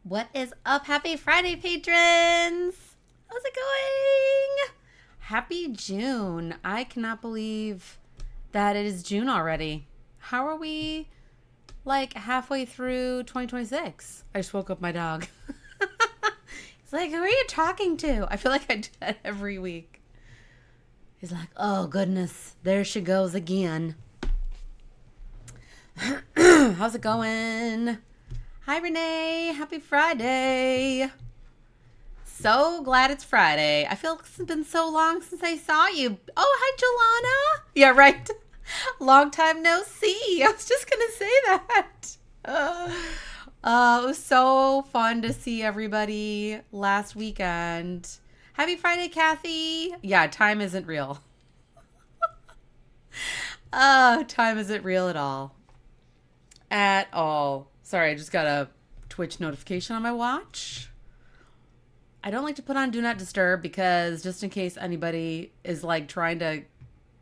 What is up? Happy Friday, patrons! How's it going? Happy June. I cannot believe that it is June already. How are we like halfway through 2026? I just woke up my dog. He's like, who are you talking to? I feel like I do that every week. He's like, oh goodness, there she goes again. How's it going? Hi, Renee. Happy Friday. So glad it's Friday. I feel like it's been so long since I saw you. Oh, hi, Jelana. Yeah, right. Long time no see. I was just going to say that. It was so fun to see everybody last weekend. Happy Friday, Kathy. Yeah, time isn't real. Time isn't real at all. At all. Sorry, I just got a Twitch notification on my watch. I don't like to put on Do Not Disturb because just in case anybody is like trying to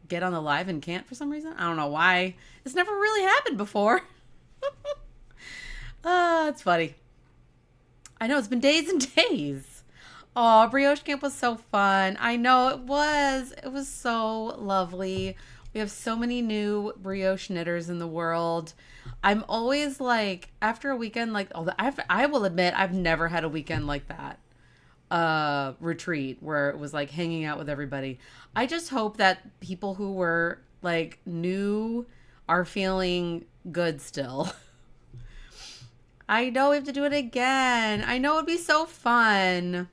get on the live and can't for some reason. I don't know why. It's never really happened before. It's funny. I know, it's been days and days. Oh, Brioche Camp was so fun. I know it was. It was so lovely. We have so many new brioche knitters in the world. I'm always like, after a weekend like, I will admit, I've never had a weekend like that. Retreat where it was like hanging out with everybody. I just hope that people who were like new are feeling good still. I know we have to do it again. I know it'd be so fun.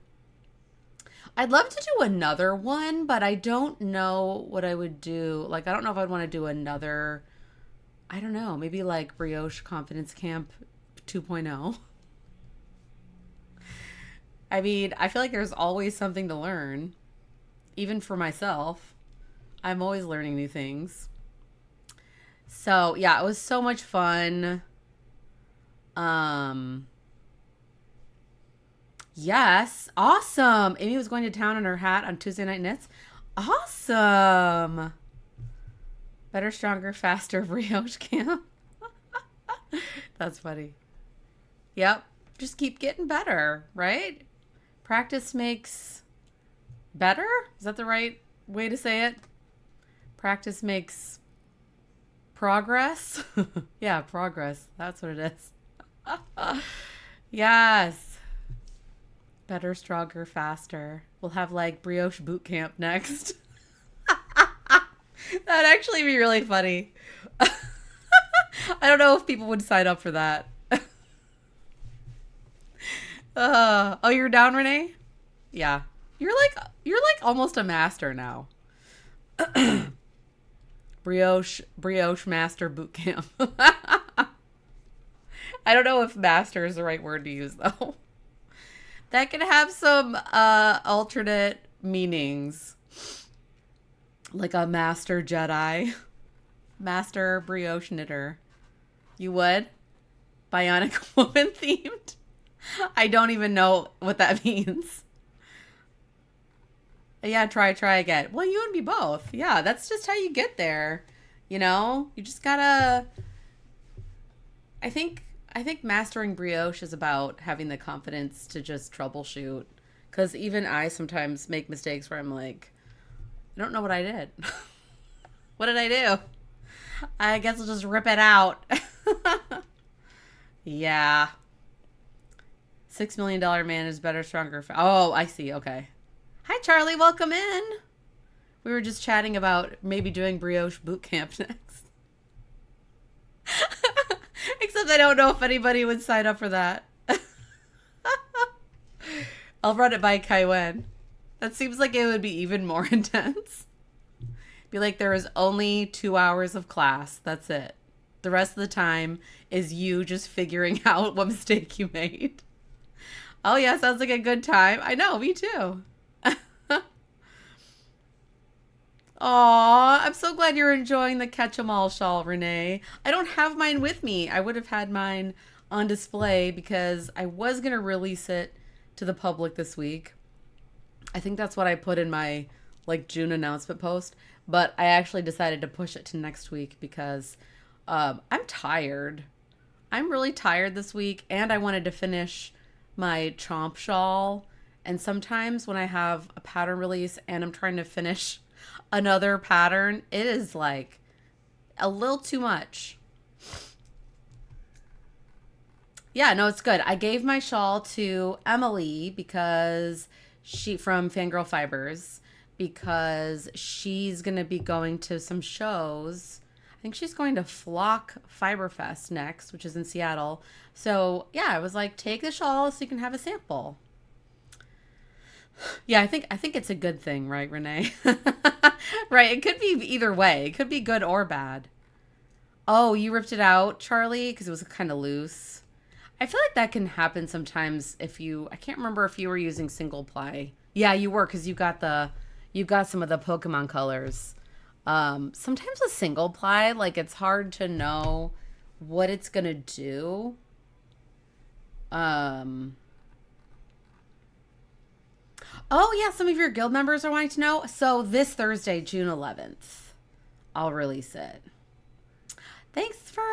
I'd love to do another one, but I don't know what I would do. Like, I don't know if I'd want to do another, I don't know, maybe like Brioche Confidence Camp 2.0. I mean, I feel like there's always something to learn, even for myself. I'm always learning new things. So, yeah, it was so much fun. Yes, awesome. Amy was going to town in her hat on Tuesday Night Knits. Awesome. Better, stronger, faster Brioche Camp. That's funny. Yep. Just keep getting better, right? Practice makes better? Is that the right way to say it? Practice makes progress? Yeah, progress. That's what it is. Yes. Better, stronger, faster. We'll have like brioche boot camp next. That'd actually be really funny. I don't know if people would sign up for that. Oh, you're down, Renee? Yeah. You're like almost a master now. Brioche master boot camp. I don't know if master is the right word to use though. That could have some alternate meanings. Like a master Jedi. Master brioche knitter. You would? Bionic woman themed? I don't even know what that means. Yeah, try again. Well, you and me both. Yeah, that's just how you get there. You know? You just gotta... I think mastering brioche is about having the confidence to just troubleshoot. Because even I sometimes make mistakes where I'm like, I don't know what I did. What did I do? I guess I'll just rip it out. Yeah. $6 Million Man is better, stronger. Oh, I see. Okay. Hi, Charlie. Welcome in. We were just chatting about maybe doing brioche boot camp next. Except I don't know if anybody would sign up for that. I'll run it by Kaiwen. That seems like it would be even more intense. Be like, there is only 2 hours of class. That's it. The rest of the time is you just figuring out what mistake you made. Oh, yeah, sounds like a good time. I know, me too. Aw, I'm so glad you're enjoying the Catch 'em All shawl, Renee. I don't have mine with me. I would have had mine on display because I was going to release it to the public this week. I think that's what I put in my like June announcement post, but I actually decided to push it to next week because I'm tired. I'm really tired this week, and I wanted to finish my Chomp shawl. And sometimes when I have a pattern release and I'm trying to finish another pattern, it is like a little too much. Yeah, no, it's good. I gave my shawl to Emily because she from Fangirl Fibers because she's going to be going to some shows. I think she's going to Flock Fiber Fest next, which is in Seattle. So, yeah, I was like, take the shawl so you can have a sample. Yeah, I think it's a good thing, right, Renee? Right, it could be either way. It could be good or bad. Oh, you ripped it out, Charlie, because it was kind of loose. I feel like that can happen sometimes if you, I can't remember if you were using single ply. Yeah, you were because you got some of the Pokemon colors. Sometimes with single ply, like it's hard to know what it's gonna do. Um, oh yeah, some of your guild members are wanting to know. So this Thursday, June 11th, I'll release it. Thanks for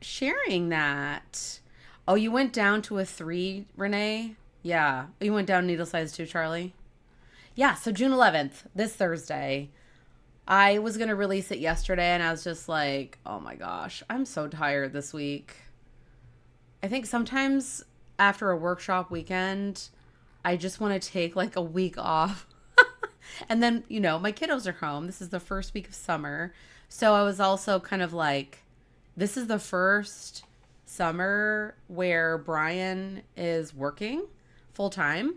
sharing that. Oh, you went down to a 3, Renee? Yeah. You went down needle size too, Charlie? Yeah, so June 11th, this Thursday. I was going to release it yesterday and I was just like, oh my gosh, I'm so tired this week. I think sometimes after a workshop weekend, I just want to take like a week off. And then, you know, my kiddos are home. This is the first week of summer. So I was also kind of like, this is the first summer where Brian is working full time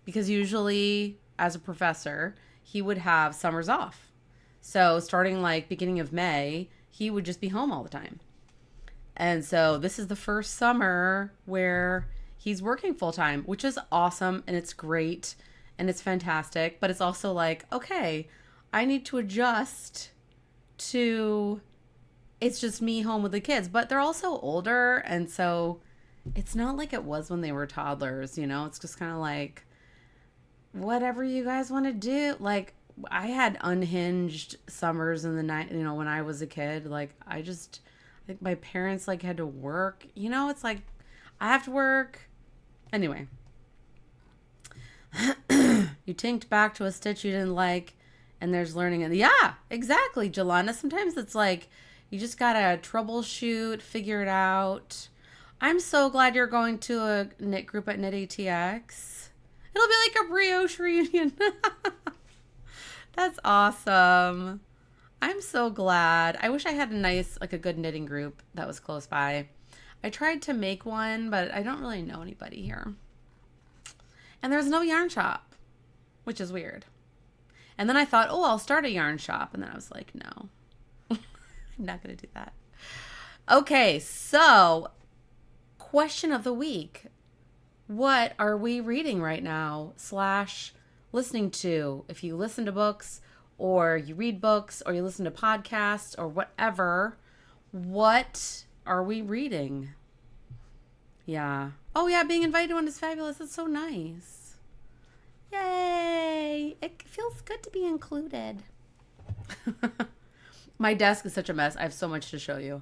because usually as a professor, he would have summers off. So starting like beginning of May, he would just be home all the time. And so this is the first summer where he's working full time, which is awesome and it's great and it's fantastic. But it's also like, okay, I need to adjust to it's just me home with the kids. But they're also older. And so it's not like it was when they were toddlers, you know? It's just kind of like, whatever you guys want to do. Like, I had unhinged summers in the night, you know, when I was a kid. Like, I think my parents like had to work, you know, it's like I have to work. Anyway, you tinked back to a stitch you didn't like and there's learning. And yeah, exactly. Jelana. Sometimes it's like, you just got to troubleshoot, figure it out. I'm so glad you're going to a knit group at Knit ATX. It'll be like a brioche reunion. That's awesome. I'm so glad. I wish I had a good knitting group that was close by. I tried to make one, but I don't really know anybody here. And there's no yarn shop, which is weird. And then I thought, oh, I'll start a yarn shop. And then I was like, no, I'm not going to do that. Okay, so question of the week. What are we reading right now / listening to? If you listen to books or you read books or you listen to podcasts or whatever, what are we reading? Yeah. Oh yeah, being invited to one is fabulous. It's so nice. Yay. It feels good to be included. My desk is such a mess. I have so much to show you.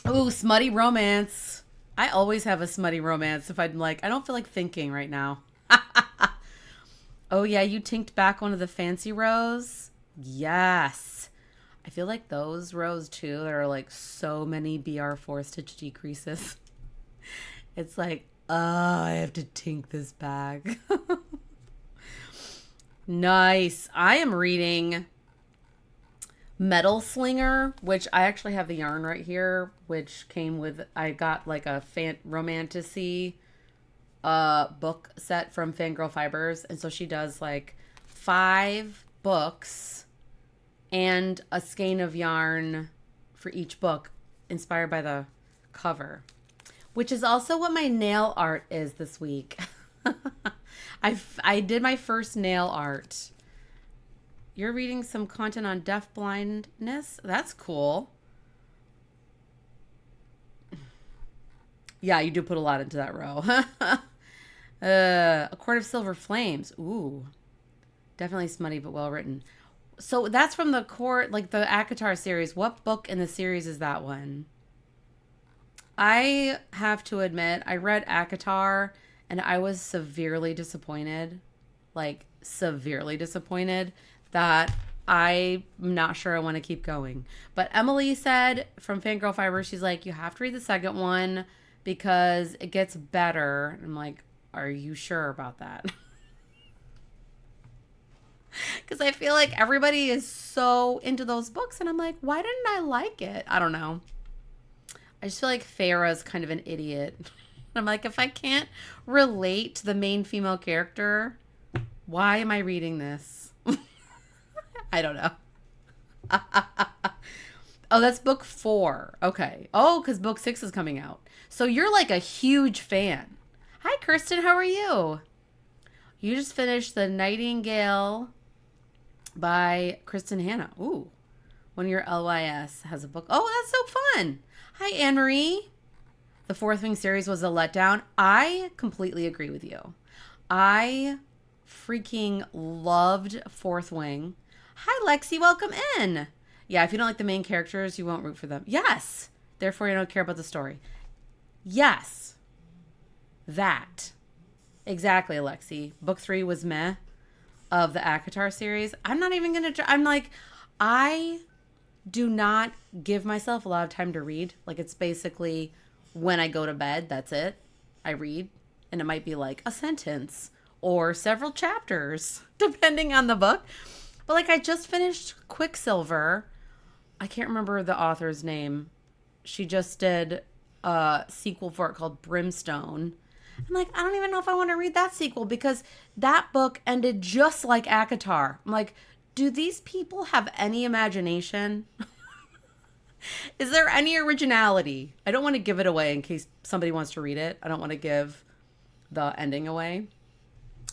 Ooh, smutty romance. I always have a smutty romance if I'm like, I don't feel like thinking right now. Oh, yeah, you tinked back one of the fancy rows? Yes. I feel like those rows, too, there are like so many BR4 stitch decreases. It's like, I have to tink this back. Nice. I am reading Metal Slinger, which I actually have the yarn right here, which came with, I got like a romantasy book set from Fangirl Fibers. And so she does like 5 books and a skein of yarn for each book inspired by the cover, which is also what my nail art is this week. I did my first nail art. You're reading some content on deaf blindness? That's cool. Yeah, you do put a lot into that row. A Court of Silver Flames. Ooh. Definitely smutty, but well written. So that's from the court, like the Akatar series. What book in the series is that one? I have to admit, I read Akatar and I was severely disappointed. Like, severely disappointed that I'm not sure I want to keep going. But Emily said from Fangirl Fiber, she's like, you have to read the second one because it gets better. I'm like, are you sure about that? Because I feel like everybody is so into those books. And I'm like, why didn't I like it? I don't know. I just feel like Farah's kind of an idiot. I'm like, if I can't relate to the main female character, why am I reading this? I don't know. Oh, that's book 4. Okay. Oh, because book 6 is coming out. So you're like a huge fan. Hi, Kirsten. How are you? You just finished The Nightingale by Kristen Hanna. Ooh. One of your LYS has a book. Oh, that's so fun. Hi, Anne-Marie. The Fourth Wing series was a letdown. I completely agree with you. I freaking loved Fourth Wing. Hi, Lexi. Welcome in. Yeah, if you don't like the main characters, you won't root for them. Yes. Therefore, you don't care about the story. Yes. That. Exactly, Lexi. Book 3 was meh of the Akatar series. I'm not even going to... I'm like, I do not give myself a lot of time to read. Like, it's basically when I go to bed, that's it. I read. And it might be like a sentence or several chapters, depending on the book. But like, I just finished Quicksilver. I can't remember the author's name. She just did a sequel for it called Brimstone. I'm like, I don't even know if I want to read that sequel because that book ended just like Akatar. I'm like, do these people have any imagination? Is there any originality? I don't want to give it away in case somebody wants to read it. I don't want to give the ending away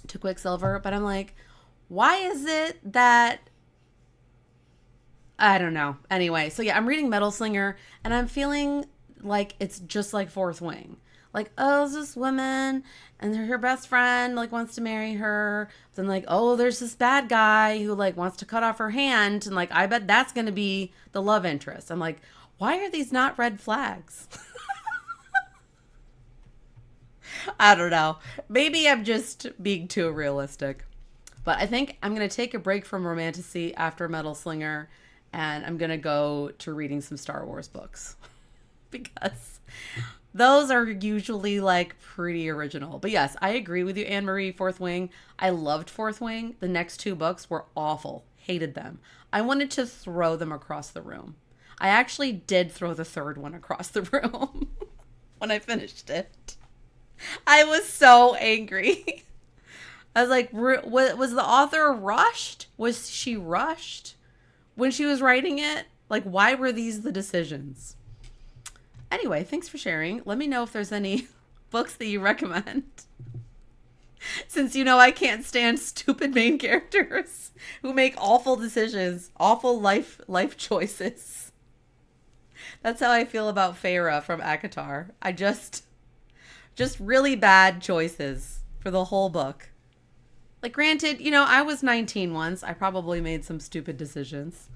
to Quicksilver. But I'm like, why is it that... I don't know. Anyway, so yeah, I'm reading Metal Slinger and I'm feeling like it's just like Fourth Wing. Like, oh, it's this woman and her best friend like wants to marry her. Then like, oh, there's this bad guy who like wants to cut off her hand. And like, I bet that's going to be the love interest. I'm like, why are these not red flags? I don't know. Maybe I'm just being too realistic. But I think I'm going to take a break from romantasy after Metal Slinger. And I'm going to go to reading some Star Wars books. Because those are usually like pretty original. But yes, I agree with you, Anne-Marie. Fourth Wing. I loved Fourth Wing. The next 2 books were awful. Hated them. I wanted to throw them across the room. I actually did throw the 3rd one across the room when I finished it. I was so angry. I was like, was the author rushed? Was she rushed when she was writing it? Like, why were these the decisions? Anyway, thanks for sharing. Let me know if there's any books that you recommend. Since you know I can't stand stupid main characters who make awful decisions, awful life choices. That's how I feel about Farah from Akatar. I just really bad choices for the whole book. Like, granted, you know, I was 19 once. I probably made some stupid decisions.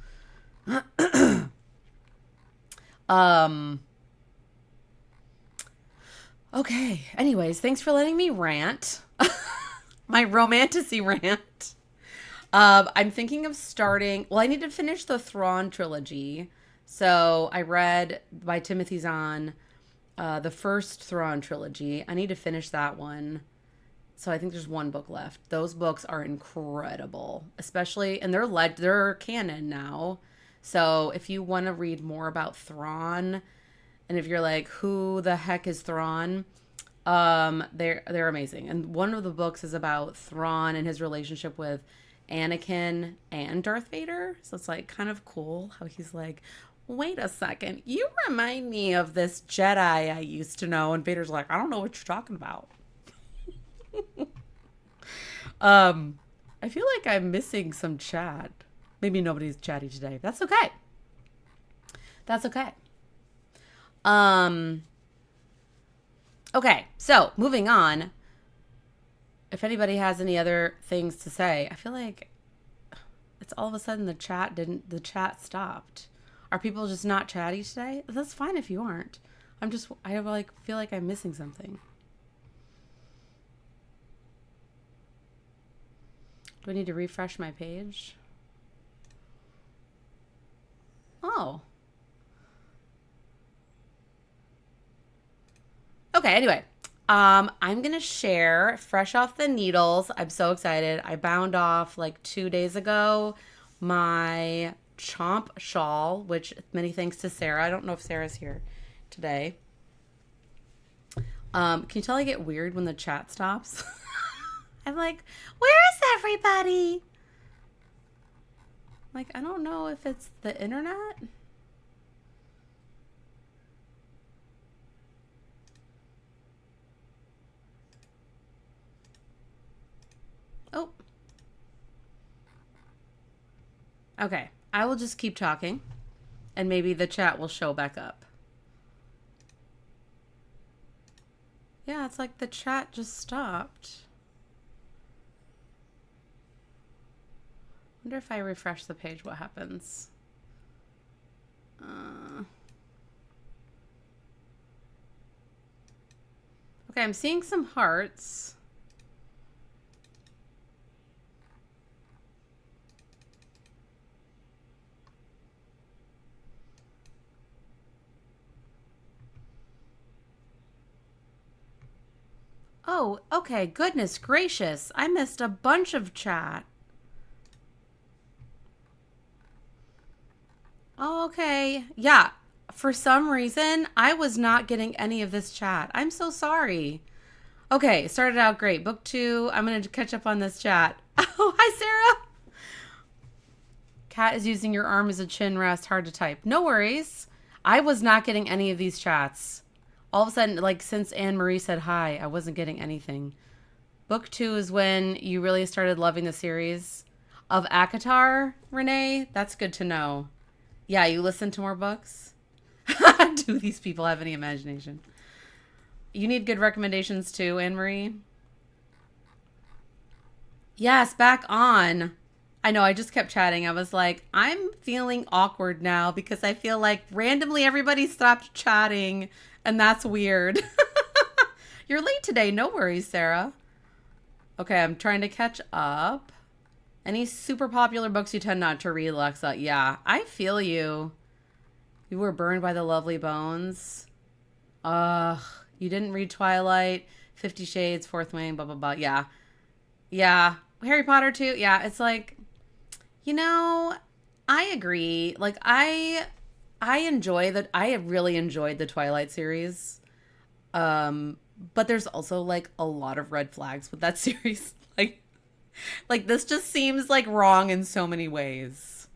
Okay. Anyways, thanks for letting me rant. My romantasy rant. I'm thinking of starting... Well, I need to finish the Thrawn trilogy. So I read by Timothy Zahn the first Thrawn trilogy. I need to finish that one. So I think there's 1 book left. Those books are incredible. Especially... And they're canon now. So if you want to read more about Thrawn... And if you're like, who the heck is Thrawn? They're amazing. And one of the books is about Thrawn and his relationship with Anakin and Darth Vader. So it's like kind of cool how he's like, wait a second, you remind me of this Jedi I used to know. And Vader's like, I don't know what you're talking about. I feel like I'm missing some chat. Maybe nobody's chatty today. That's okay. That's okay. Okay, so moving on. If anybody has any other things to say, I feel like it's all of a sudden the chat stopped. Are people just not chatty today? That's fine if you aren't. I like feel like I'm missing something. Do I need to refresh my page? Oh. Okay, anyway. I'm gonna share fresh off the needles. I'm so excited. I bound off like 2 days ago my Chomp shawl, which many thanks to Sarah. I don't know if Sarah's here today. Can you tell I get weird when the chat stops? I'm like, where is everybody? Like, I don't know if it's the internet. Oh. Okay. I will just keep talking and maybe the chat will show back up. Yeah, it's like the chat just stopped. Wonder if I refresh the page, what happens? Okay, I'm seeing some hearts. Oh, okay. Goodness gracious. I missed a bunch of chat. Oh, okay. Yeah. For some reason, I was not getting any of this chat. I'm so sorry. Okay, started out great. Book 2. I'm going to catch up on this chat. Oh, hi, Sarah. Cat is using your arm as a chin rest. Hard to type. No worries. I was not getting any of these chats. All of a sudden, like since Anne Marie said hi, I wasn't getting anything. Book 2 is when you really started loving the series of Akatar, Renee. That's good to know. Yeah, you listen to more books? Do these people have any imagination? You need good recommendations too, Anne Marie. Yes, back on. I know, I just kept chatting. I was like, I'm feeling awkward now because I feel like randomly everybody stopped chatting and that's weird. You're late today. No worries, Sarah. Okay, I'm trying to catch up. Any super popular books you tend not to read, Alexa? Yeah, I feel you. You were burned by the lovely bones. Ugh, you didn't read Twilight, 50 Shades, Fourth Wing, blah, blah, blah. Yeah. Yeah. Harry Potter too. Yeah, it's like, I agree. Like, I really enjoyed the Twilight series. But there's also like a lot of red flags with that series. Like this just seems like wrong in so many ways.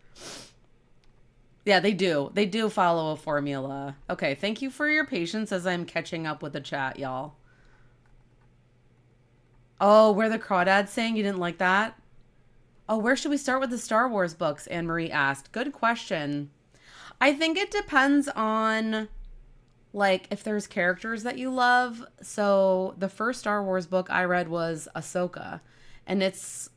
Yeah, they do. They do follow a formula. Okay, thank you for your patience as I'm catching up with the chat, y'all. Oh, where the crawdads saying you didn't like that? Oh, where should we start with the Star Wars books? Anne Marie asked. Good question. I think it depends on like if there's characters that you love. So the first Star Wars book I read was Ahsoka, and it's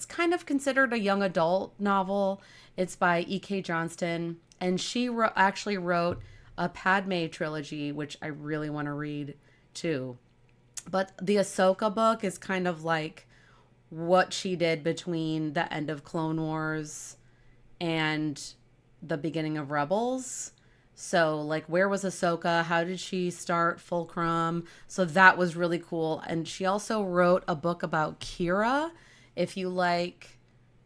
kind of considered a young adult novel. It's by E.K. Johnston, and she actually wrote a Padme trilogy, which I really want to read too. But the Ahsoka book is kind of like what she did between the end of Clone Wars and the beginning of Rebels. So, like, where was Ahsoka? How did she start Fulcrum? So that was really cool. And she also wrote a book about Kira. If you like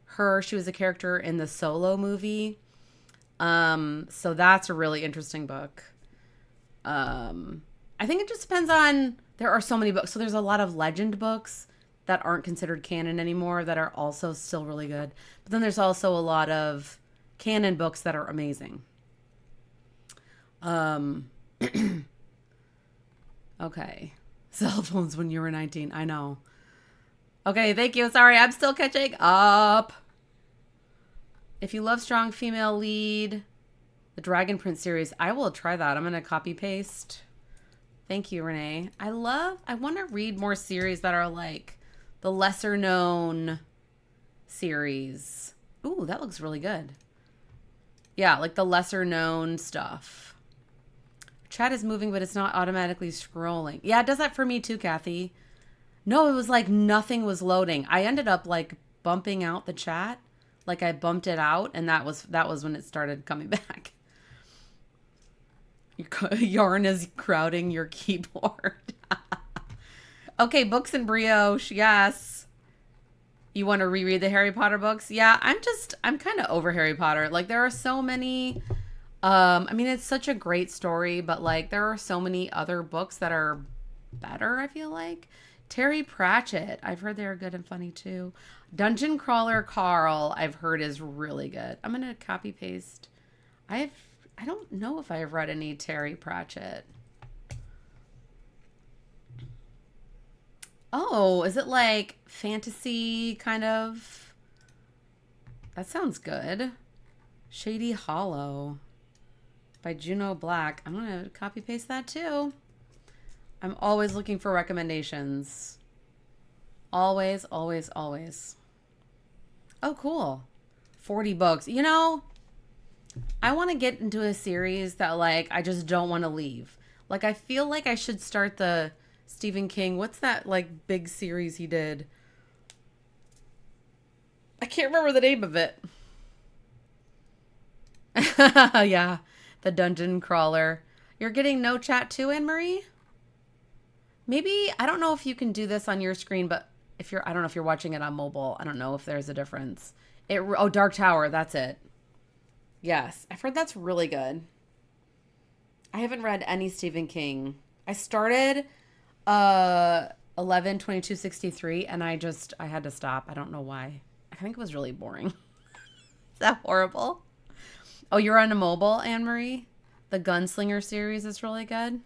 her, she was a character in the Solo movie. So that's a really interesting book. I think it just depends on, there are so many books. So there's a lot of legend books that aren't considered canon anymore that are also still really good. But then there's also a lot of canon books that are amazing. Okay. Cell phones when you were 19. I know. Okay, thank you. Sorry, I'm still catching up. If you love strong female lead, the Dragon Prince series, I will try that. I'm going to copy paste. Thank you, Renee. I want to read more series that are like the lesser known series. Ooh, that looks really good. Yeah, like the lesser known stuff. Chat is moving, but it's not automatically scrolling. Yeah, it does that for me too, Kathy. No, it was like nothing was loading. I ended up like bumping out the chat. Like I bumped it out, and that was when it started coming back. Yarn is crowding your keyboard. Okay, books and brioche. Yes. You want to reread the Harry Potter books? Yeah, I'm kind of over Harry Potter. Like there are so many I mean it's such a great story, but like there are so many other books that are better, I feel like. Terry Pratchett, I've heard they're good and funny too. Dungeon Crawler Carl, I've heard is really good. I'm going to copy paste. I don't know if I've read any Terry Pratchett. Oh, is it like fantasy kind of? That sounds good. Shady Hollow by Juno Black. I'm going to copy paste that too. I'm always looking for recommendations. Always, always, always. Oh, cool. 40 books. You know, I want to get into a series that like I just don't want to leave. Like I feel like I should start the Stephen King. What's that like big series he did? I can't remember the name of it. Yeah, the Dungeon Crawler. You're getting no chat too, Anne-Marie? Maybe, I don't know if you can do this on your screen, but I don't know if you're watching it on mobile. I don't know if there's a difference. Dark Tower, that's it. Yes, I've heard that's really good. I haven't read any Stephen King. I started 11/22/63 and I had to stop. I don't know why. I think it was really boring. Is that horrible? Oh, you're on a mobile, Anne-Marie? The Gunslinger series is really good.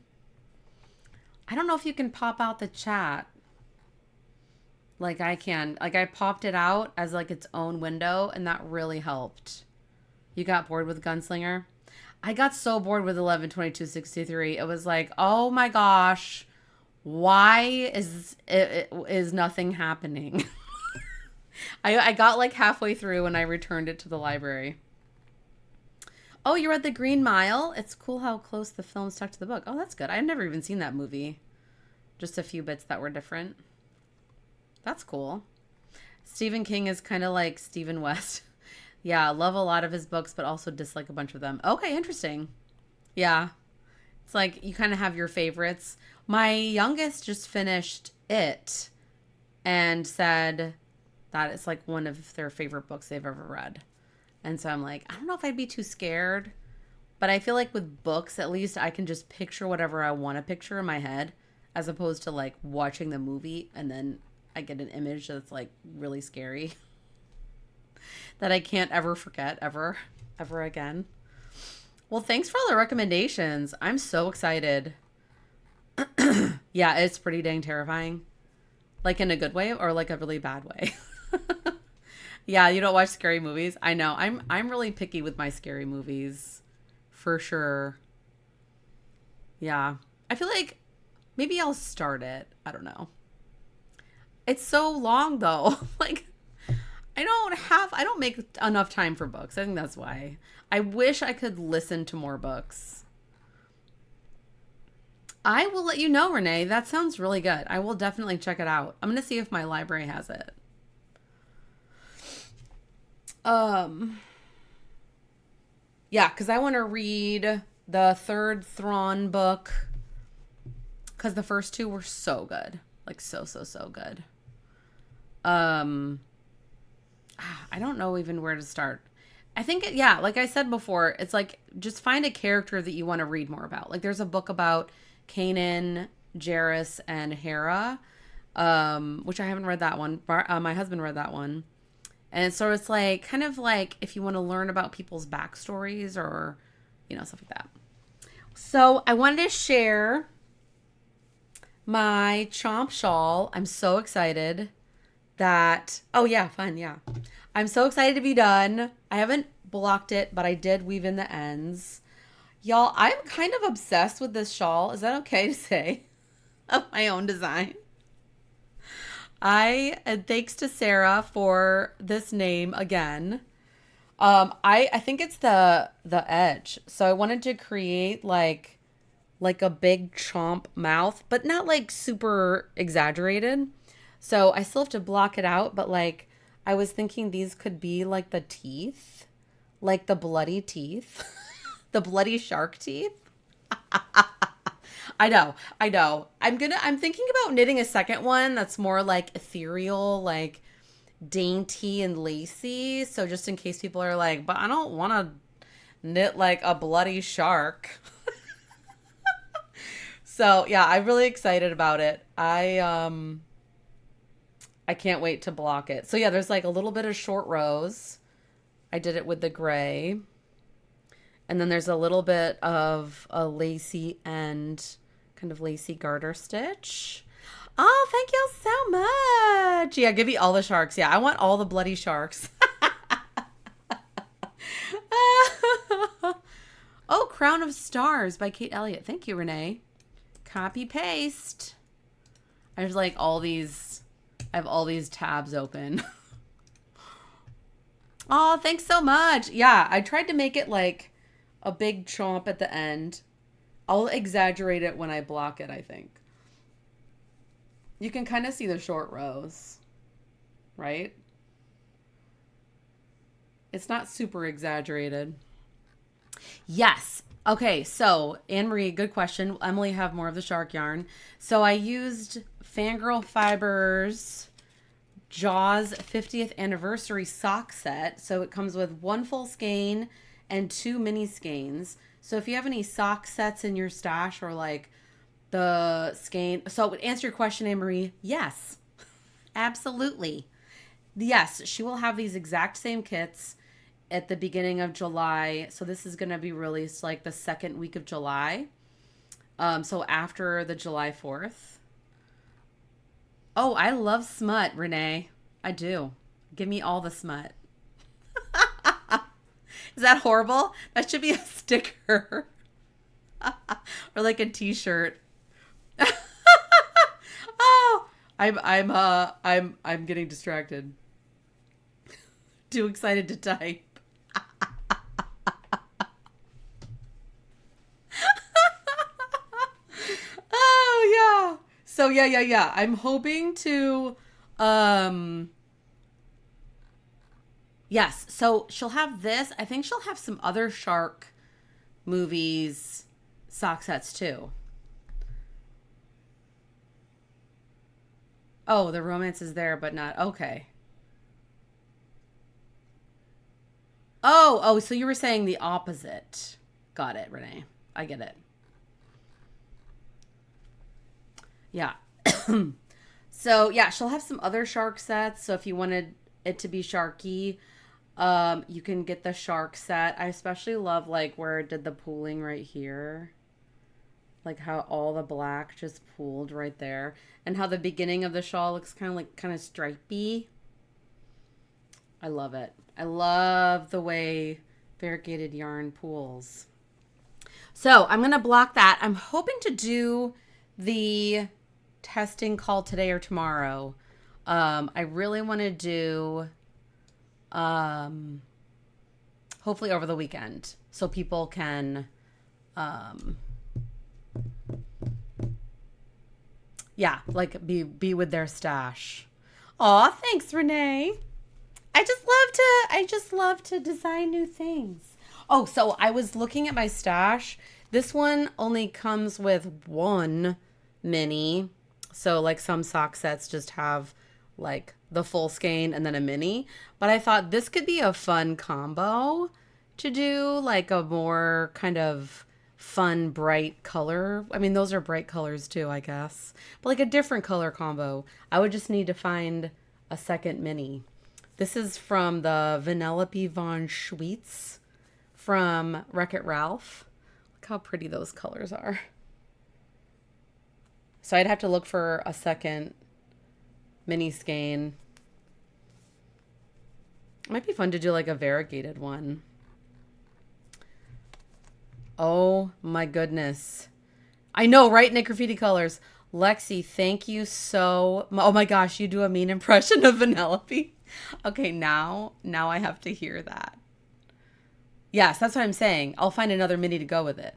I don't know if you can pop out the chat like I can. Like I popped it out as like its own window and that really helped. You got bored with Gunslinger? I got so bored with 11/22/63. It was like, oh my gosh, why is nothing happening? I got like halfway through and I returned it to the library. Oh, you read The Green Mile? It's cool how close the film stuck to the book. Oh, that's good. I've never even seen that movie. Just a few bits that were different. That's cool. Stephen King is kind of like Stephen West. Yeah, I love a lot of his books, but also dislike a bunch of them. Okay, interesting. Yeah. It's like you kind of have your favorites. My youngest just finished It and said that it's like one of their favorite books they've ever read. And so I'm like, I don't know if I'd be too scared, but I feel like with books, at least I can just picture whatever I want to picture in my head, as opposed to like watching the movie and then I get an image that's like really scary that I can't ever forget ever again. Well, thanks for all the recommendations. I'm so excited. Yeah, it's pretty dang terrifying. Like in a good way or like a really bad way. Yeah, you don't watch scary movies? I know. I'm really picky with my scary movies. For sure. Yeah. I feel like maybe I'll start it. I don't know. It's so long though. Like I don't make enough time for books. I think that's why. I wish I could listen to more books. I will let you know, Renee. That sounds really good. I will definitely check it out. I'm going to see if my library has it. Yeah, because I want to read the third Thrawn book because the first two were so good. Like so good. I don't know even where to start. I think, yeah, like I said before, it's like just find a character that you want to read more about. Like there's a book about Kanan, Jarrus, and Hera, which I haven't read that one. My husband read that one. And so it's like, kind of like if you want to learn about people's backstories or, stuff like that. So I wanted to share my Chomp shawl. I'm so excited that, oh yeah, fun, yeah. I'm so excited to be done. I haven't blocked it, but I did weave in the ends. Y'all, I'm kind of obsessed with this shawl. Is that okay to say? Of my own design. Thanks to Sarah for this name again. I think it's the edge. So I wanted to create like like a big chomp mouth, but not like super exaggerated. So I still have to block it out, but like I was thinking these could be like the teeth, like the bloody teeth, the bloody shark teeth. I know, I know. I'm thinking about knitting a second one that's more like ethereal, like dainty and lacy. So just in case people are like, but I don't want to knit like a bloody shark. So yeah, I'm really excited about it. I can't wait to block it. So yeah, there's like a little bit of short rows. I did it with the gray. And then there's a little bit of a lacy end, kind of lacy garter stitch. Oh, thank you so much. Yeah, give me all the sharks. Yeah, I want all the bloody sharks. Oh, Crown of Stars by Kate Elliott. Thank you, Renee. Copy paste. I have like all these, I have all these tabs open. Oh, thanks so much. Yeah, I tried to make it like a big chomp at the end. I'll exaggerate it when I block it, I think. You can kind of see the short rows, right? It's not super exaggerated. Yes. Okay, so Anne-Marie, good question. Emily have more of the shark yarn. So I used Fangirl Fibers Jaws 50th anniversary sock set. So it comes with one full skein and 2 mini skeins. So if you have any sock sets in your stash or like the skein, so to answer your question, Anne-Marie, yes, absolutely. Yes, she will have these exact same kits at the beginning of July. So this is going to be released like the second week of July. So after the July 4th. Oh, I love smut, Renee. I do. Give me all the smut. Is that horrible? That should be a sticker. Or like a t-shirt. Oh, I'm getting distracted. Too excited to type. Oh yeah. So yeah. I'm hoping to yes, so she'll have this. I think she'll have some other shark movies sock sets too. Oh, the romance is there but not okay. Oh, so you were saying the opposite. Got it, Renee. I get it. Yeah. So yeah, she'll have some other shark sets. So if you wanted it to be sharky, you can get the shark set. I especially love like where it did the pooling right here. Like how all the black just pooled right there. And how the beginning of the shawl looks kind of stripy. I love it. I love the way variegated yarn pools. So I'm going to block that. I'm hoping to do the testing call today or tomorrow. I really want to do hopefully over the weekend so people can yeah, like be with their stash. Aw, thanks, Renee. I just love to design new things. Oh, so I was looking at my stash. This one only comes with one mini. So like some sock sets just have like the full skein and then a mini. But I thought this could be a fun combo to do, like a more kind of fun, bright color. I mean, those are bright colors too, I guess. But like a different color combo. I would just need to find a second mini. This is from the Vanellope von Schweetz from Wreck-It Ralph. Look how pretty those colors are. So I'd have to look for a second mini skein. It might be fun to do like a variegated one. Oh my goodness. I know, right? Nick Graffiti colors. Lexi, thank you so much. Oh my gosh, you do a mean impression of Vanellope. Okay, now I have to hear that. Yes, that's what I'm saying. I'll find another mini to go with it.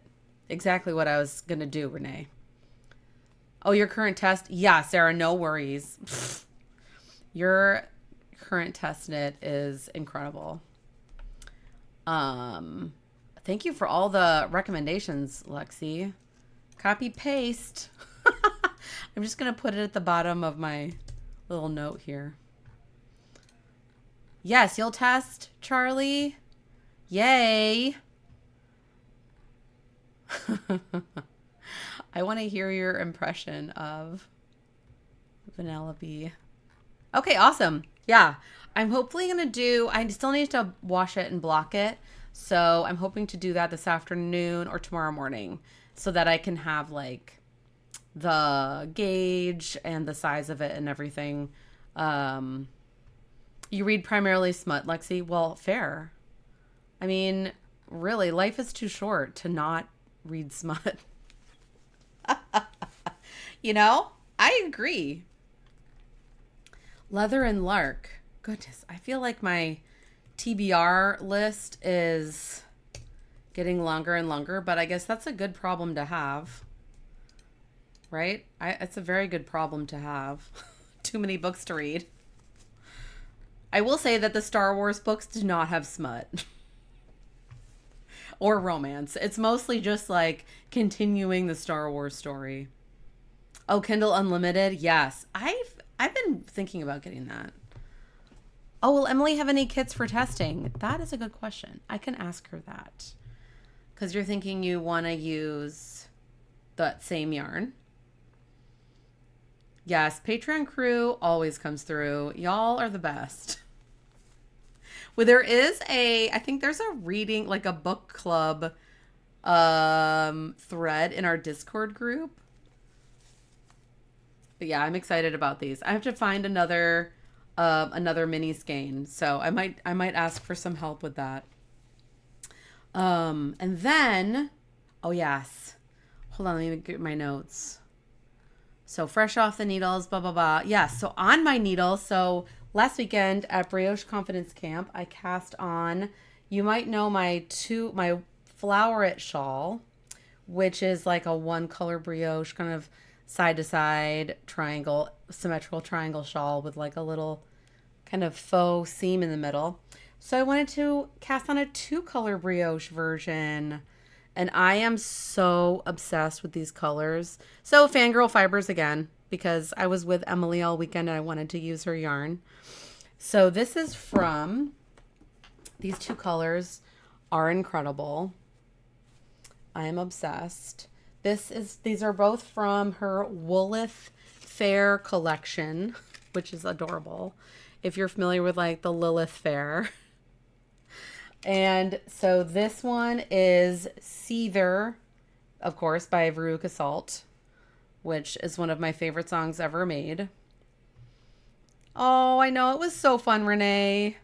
exactly what I was going to do, Renee. Oh, your current test? Yeah, Sarah, no worries. Your current test knit is incredible. Thank you for all the recommendations, Lexi. Copy paste. I'm just going to put it at the bottom of my little note here. Yes, you'll test, Charlie. Yay. I want to hear your impression of Vanilla Bee. Okay, awesome. Yeah, I'm hopefully going to do, I still need to wash it and block it. So I'm hoping to do that this afternoon or tomorrow morning so that I can have like the gauge and the size of it and everything. You read primarily smut, Lexi? Well, fair. I mean, really, life is too short to not read smut. You know, I agree. Leather and Lark. Goodness, I feel like my TBR list is getting longer and longer, but I guess that's a good problem to have. Right? It's a very good problem to have. Too many books to read. I will say that the Star Wars books do not have smut. Or romance. It's mostly just like continuing the Star Wars story. Oh, Kindle Unlimited? Yes. I've been thinking about getting that. Oh, will Emily have any kits for testing? That is a good question. I can ask her that. Because you're thinking you want to use that same yarn. Yes, Patreon crew always comes through. Y'all are the best. Well, there is I think there's a reading, like a book club thread in our Discord group. But yeah, I'm excited about these. I have to find another mini skein, so I might ask for some help with that. And then, oh yes, hold on, let me get my notes. So fresh off the needles, blah blah blah. Yeah, so on my needle. So last weekend at Brioche Confidence Camp, I cast on. You might know my floweret shawl, which is like a one color brioche kind of side to side triangle, symmetrical triangle shawl with like a little kind of faux seam in the middle. So I wanted to cast on a 2-color brioche version, and I am so obsessed with these colors. So Fangirl Fibers again, because I was with Emily all weekend and I wanted to use her yarn. So this is from, these 2 colors are incredible. I am obsessed. These are both from her Woolith Fair collection, which is adorable. If you're familiar with like the Lilith Fair. And so this one is Seether, of course, by Veruca Salt, which is one of my favorite songs ever made. Oh, I know. It was so fun, Renee.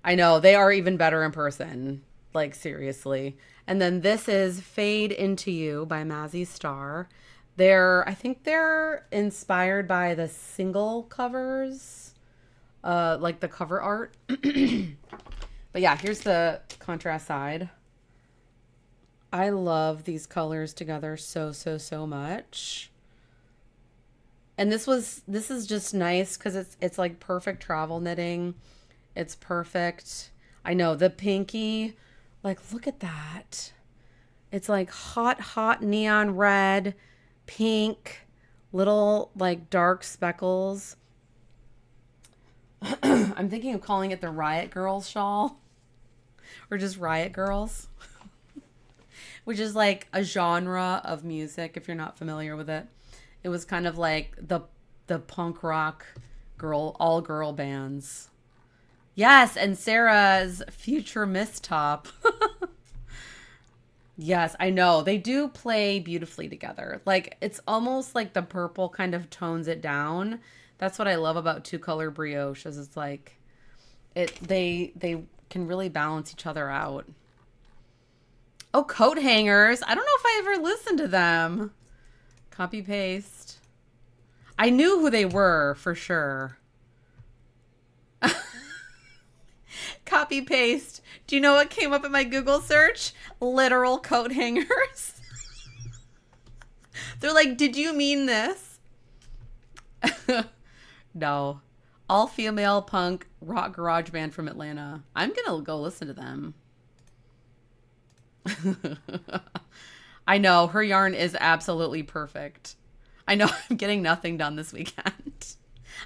I know. They are even better in person. Like, seriously. And then this is Fade Into You by Mazzy Star. I think they're inspired by the single covers, like the cover art. But yeah, here's the contrast side. I love these colors together so much. And this is just nice because it's like perfect travel knitting. It's perfect. I know the pinky, like look at that. It's like hot neon red, pink, little like dark speckles. I'm thinking of calling it the Riot Girls shawl. Or just Riot Girls. Which is like a genre of music, if you're not familiar with it. It was kind of like the punk rock all girl bands. Yes, and Sarah's Future Miss top. Yes, I know. They do play beautifully together. Like, it's almost like the purple kind of tones it down. That's what I love about 2-color brioche, is it's like they can really balance each other out. Oh, coat hangers. I don't know if I ever listened to them. Copy paste. I knew who they were for sure. Copy paste. Do you know what came up in my Google search? Literal coat hangers. They're like, did you mean this? No. All female punk rock garage band from Atlanta. I'm going to go listen to them. I know. Her yarn is absolutely perfect. I know I'm getting nothing done this weekend.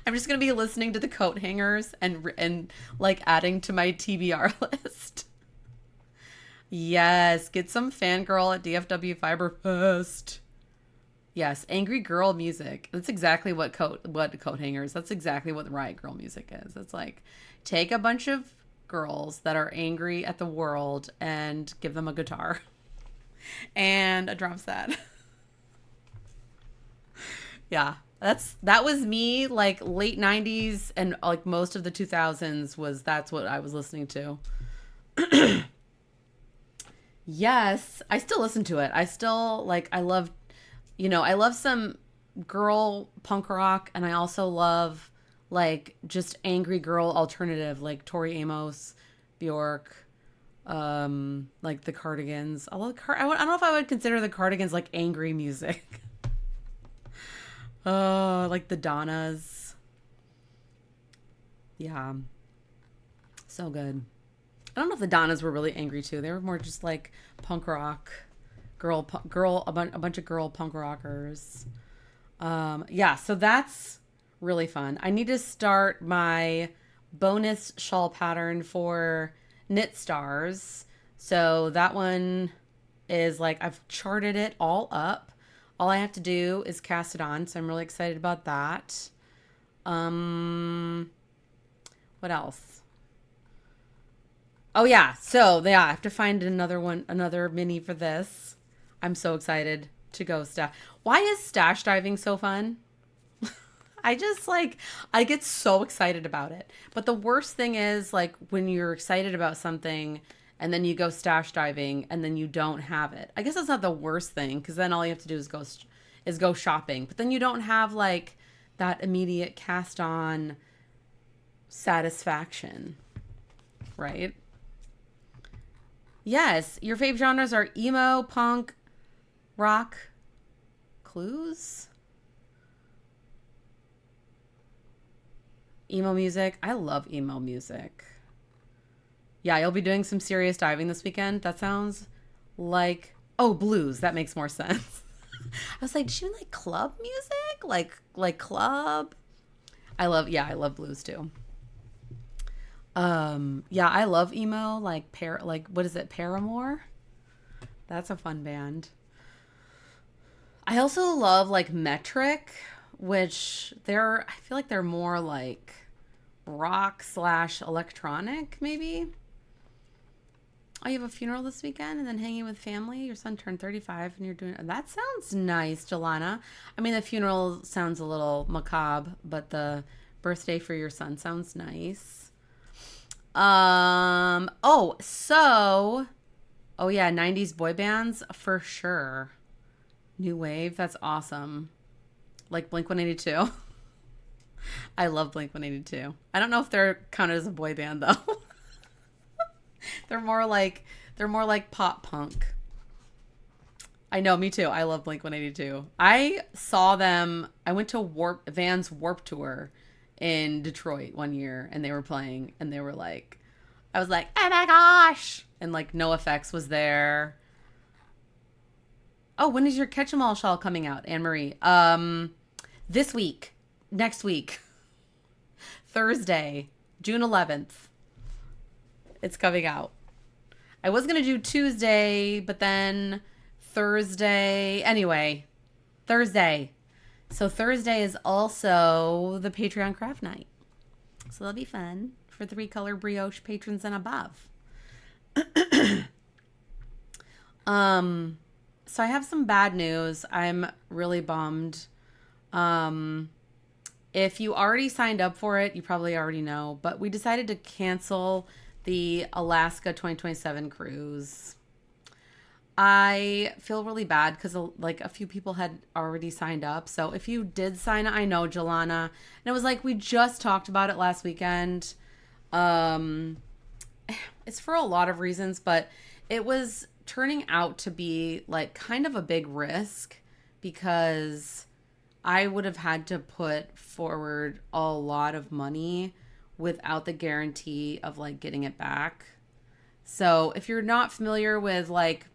I'm just going to be listening to the coat hangers and like adding to my TBR list. Yes, get some fangirl at DFW Fiber Fest. Yes, angry girl music. That's exactly what coat hangers. That's exactly what the riot girl music is. It's like take a bunch of girls that are angry at the world and give them a guitar and a drum set. Yeah, that was me like late 90s and like most of the 2000s that's what I was listening to. Yes, I still listen to it. I still like I love some girl punk rock, and I also love like just angry girl alternative like Tori Amos, Bjork, like the Cardigans. Although I don't know if I would consider the Cardigans like angry music. Oh, like the Donnas. Yeah. So good. I don't know if the Donnas were really angry too. They were more just like punk rock, a bunch of girl punk rockers. Yeah, so that's really fun. I need to start my bonus shawl pattern for Knit Stars. So that one is like I've charted it all up. All I have to do is cast it on, so I'm really excited about that. What else? Oh yeah, so yeah, I have to find another mini for this. I'm so excited to go stash. Why is stash diving so fun? I get so excited about it. But the worst thing is like when you're excited about something and then you go stash diving and then you don't have it. I guess that's not the worst thing because then all you have to do is go shopping. But then you don't have like that immediate cast on satisfaction, right? Yes, your fave genres are emo, punk, rock, clues, emo music. I love emo music. Yeah, you'll be doing some serious diving this weekend. That sounds like blues. That makes more sense. I was like, does she mean like club music? Like club? I love blues too. Yeah, I love emo, like what is it, Paramore? That's a fun band. I also love like Metric, which I feel like they're more like rock / electronic, maybe. Oh, you have a funeral this weekend and then hanging with family? Your son turned 35 and you're doing... That sounds nice, Jelana. I mean, the funeral sounds a little macabre, but the birthday for your son sounds nice. Oh yeah, 90s boy bands for sure. New wave, that's awesome. Like Blink-182. I love Blink-182. I don't know if they're counted as a boy band though. They're more like pop punk. I know, me too. I love Blink-182. I saw them. I went to Vans Warp Tour in Detroit one year, and they were playing, and they were like, I was like, oh my gosh, and like NoFX was there. Oh, when is your Catch 'em All shawl coming out, Anne Marie? This week, next week, Thursday, June 11th. It's coming out. I was going to do Tuesday, but then Thursday. Anyway, Thursday. So Thursday is also the Patreon craft night. So that'll be fun for 3-color brioche patrons and above. So I have some bad news. I'm really bummed. If you already signed up for it, you probably already know, but we decided to cancel the Alaska 2027 cruise. I feel really bad because like a few people had already signed up. So if you did sign up, I know, Jelana, and it was like we just talked about it last weekend. It's for a lot of reasons, but it was turning out to be like kind of a big risk because I would have had to put forward a lot of money without the guarantee of like getting it back. So if you're not familiar with like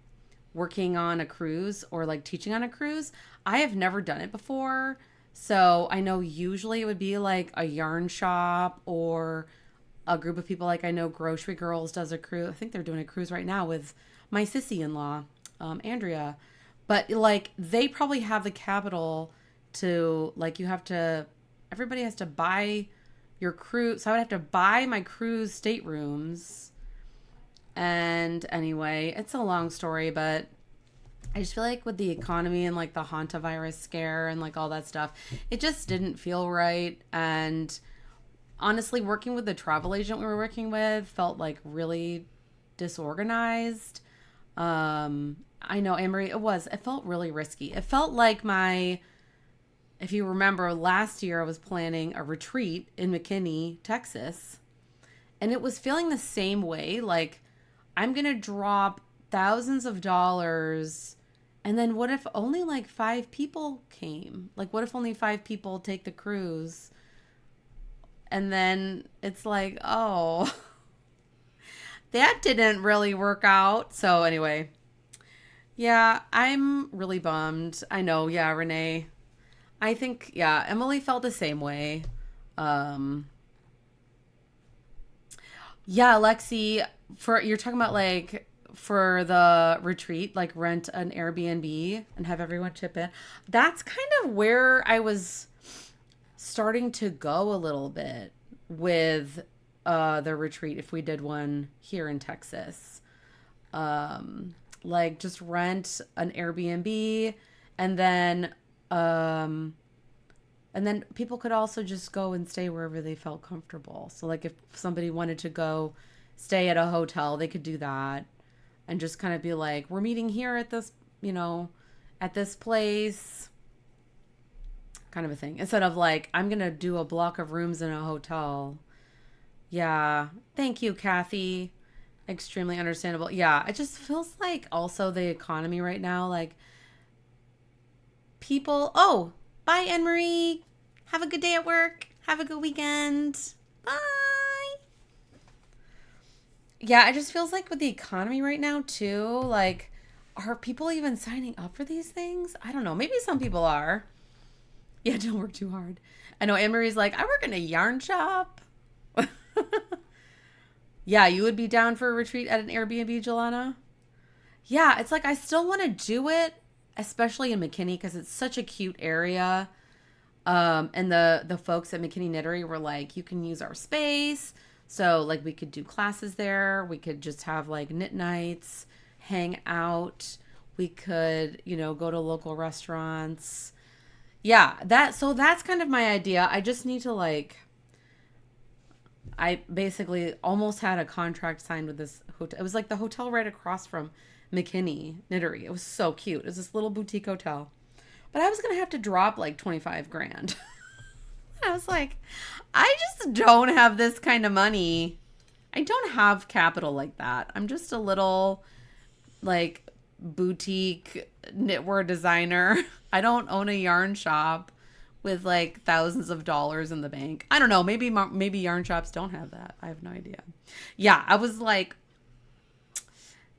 working on a cruise or like teaching on a cruise, I have never done it before. So I know usually it would be like a yarn shop or a group of people. Like I know Grocery Girls does a cruise. I think they're doing a cruise right now with my sissy-in-law, Andrea. But like they probably have the capital to like you have to everybody has to buy your cruise. So I would have to buy my cruise staterooms. And anyway, it's a long story, but I just feel like with the economy and like the hantavirus scare and like all that stuff, it just didn't feel right. And honestly, working with the travel agent we were working with felt like really disorganized. I know, Anne-Marie, it felt really risky. It felt like if you remember last year, I was planning a retreat in McKinney, Texas, and it was feeling the same way. Like, I'm going to drop thousands of dollars. And then what if only like 5 people came? Like, what if only 5 people take the cruise? And then it's like, oh, that didn't really work out. So anyway, yeah, I'm really bummed. I know. Yeah, Renee. I think, yeah, Emily felt the same way. Um, yeah, Lexi, you're talking about like for the retreat, like rent an Airbnb and have everyone chip in. That's kind of where I was starting to go a little bit with the retreat if we did one here in Texas. Like just rent an Airbnb and then um and then people could also just go and stay wherever they felt comfortable. So like if somebody wanted to go stay at a hotel, they could do that and just kind of be like, we're meeting here at this, at this place, kind of a thing. Instead of like, I'm going to do a block of rooms in a hotel. Yeah. Thank you, Kathy. Extremely understandable. Yeah. It just feels like also the economy right now, like people, oh, bye, Anne-Marie. Have a good day at work. Have a good weekend. Bye. Yeah, it just feels like with the economy right now, too, like, are people even signing up for these things? I don't know. Maybe some people are. Yeah, don't work too hard. I know Anne-Marie's like, I work in a yarn shop. Yeah, you would be down for a retreat at an Airbnb, Jelana? Yeah, it's like I still want to do it, especially in McKinney because it's such a cute area. And the folks at McKinney Knittery were like, you can use our space. So like we could do classes there. We could just have like knit nights, hang out. We could, go to local restaurants. Yeah, so that's kind of my idea. I just need to I basically almost had a contract signed with this hotel. It was like the hotel right across from McKinney Knittery. It was so cute. It was this little boutique hotel. But I was going to have to drop like 25 grand. I was like, I just don't have this kind of money. I don't have capital like that. I'm just a little like boutique knitwear designer. I don't own a yarn shop with like thousands of dollars in the bank. I don't know. Maybe yarn shops don't have that. I have no idea. Yeah, I was like,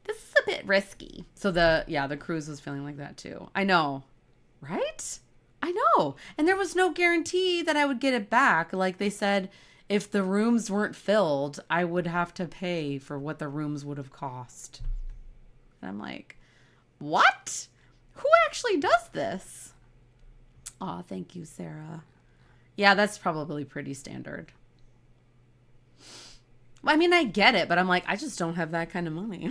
this is a bit risky. So the cruise was feeling like that too. I know. Right? I know. And there was no guarantee that I would get it back. Like they said, if the rooms weren't filled, I would have to pay for what the rooms would have cost. And I'm like, what? Who actually does this? Aw, thank you, Sarah. Yeah, that's probably pretty standard. Well, I mean, I get it, but I'm like, I just don't have that kind of money.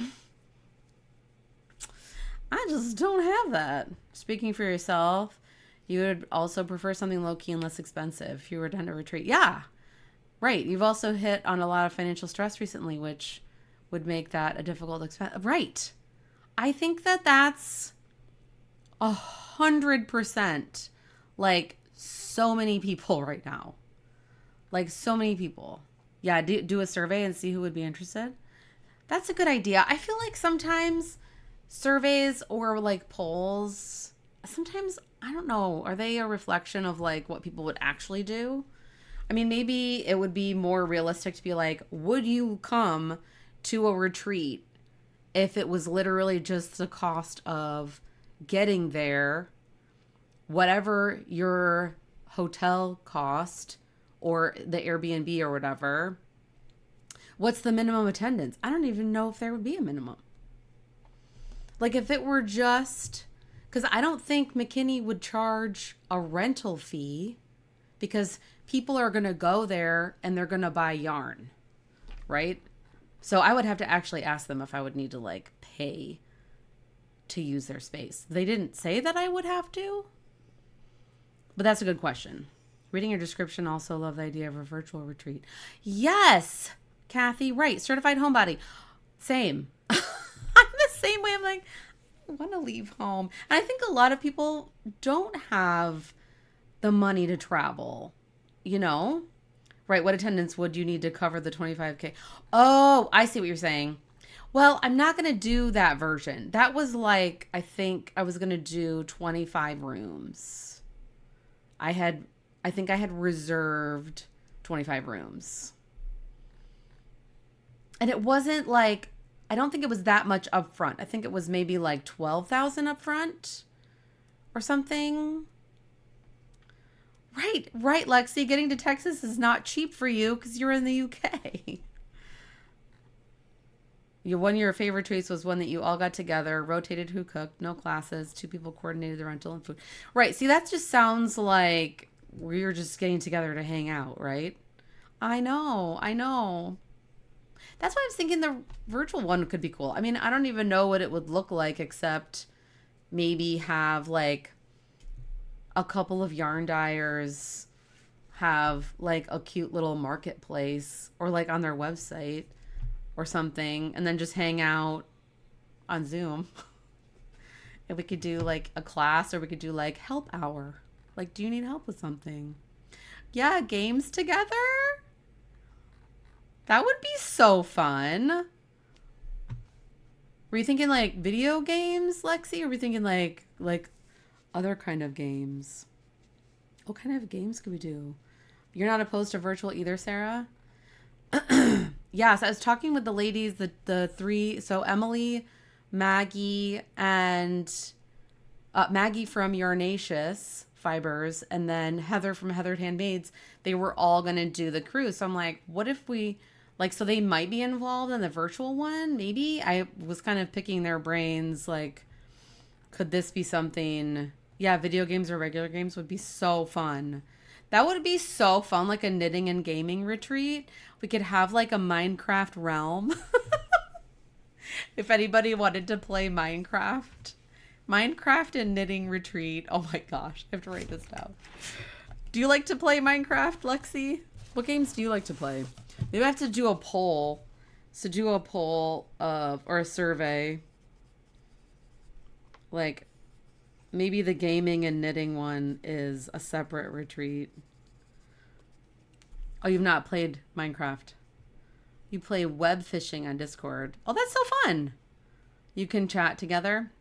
I just don't have that. Speaking for yourself, you would also prefer something low-key and less expensive if you were done to retreat. Yeah, right. You've also hit on a lot of financial stress recently, which would make that a difficult expense. Right. I think that's 100% like so many people right now. Like so many people. Yeah, do a survey and see who would be interested. That's a good idea. I feel like sometimes surveys or like polls sometimes, I don't know, are they a reflection of like what people would actually do? I mean, maybe it would be more realistic to be like, would you come to a retreat if it was literally just the cost of getting there, whatever your hotel cost or the Airbnb or whatever? What's the minimum attendance? I don't even know if there would be a minimum. Like if it were just, because I don't think McKinney would charge a rental fee because people are going to go there and they're going to buy yarn, right? So I would have to actually ask them if I would need to like pay to use their space. They didn't say that I would have to, but that's a good question. Reading your description, also love the idea of a virtual retreat. Yes, Kathy, right. Certified homebody. Same. I'm the same way. I'm like, I want to leave home. And I think a lot of people don't have the money to travel, you know? Right. What attendance would you need to cover the 25K? Oh, I see what you're saying. Well, I'm not going to do that version. That was like, I think I was going to do 25 rooms. I think I had reserved 25 rooms. And it wasn't like, I don't think it was that much upfront. I think it was maybe like 12,000 upfront or something. Right, Lexi. Getting to Texas is not cheap for you because you're in the UK. One of your favorite tweets was one that you all got together, rotated who cooked, no classes, 2 people coordinated the rental and food. Right. See, that just sounds like we're just getting together to hang out, right? I know. That's why I was thinking the virtual one could be cool. I mean, I don't even know what it would look like except maybe have like a couple of yarn dyers have like a cute little marketplace or like on their website or something, and then just hang out on Zoom. And we could do like a class, or we could do like help hour. Like, do you need help with something? Yeah, games together? That would be so fun. Were you thinking like video games, Lexi? Or were you thinking like other kind of games? What kind of games could we do? You're not opposed to virtual either, Sarah? Yes, I was talking with the ladies, the 3. So Emily, Maggie, and Maggie from Yarnaceous Fibers, and then Heather from Heathered Handmaids. They were all going to do the cruise. So I'm like, what if we, like, so they might be involved in the virtual one? Maybe. I was kind of picking their brains, like, could this be something? Yeah, video games or regular games would be so fun. That would be so fun, like a knitting and gaming retreat. We could have like a Minecraft realm. If anybody wanted to play Minecraft. Minecraft and knitting retreat. Oh my gosh, I have to write this down. Do you like to play Minecraft, Lexi? What games do you like to play? Maybe I have to do a poll. So do a poll or a survey. Like, maybe the gaming and knitting one is a separate retreat. Oh, you've not played Minecraft. You play web fishing on Discord. Oh, that's so fun. You can chat together.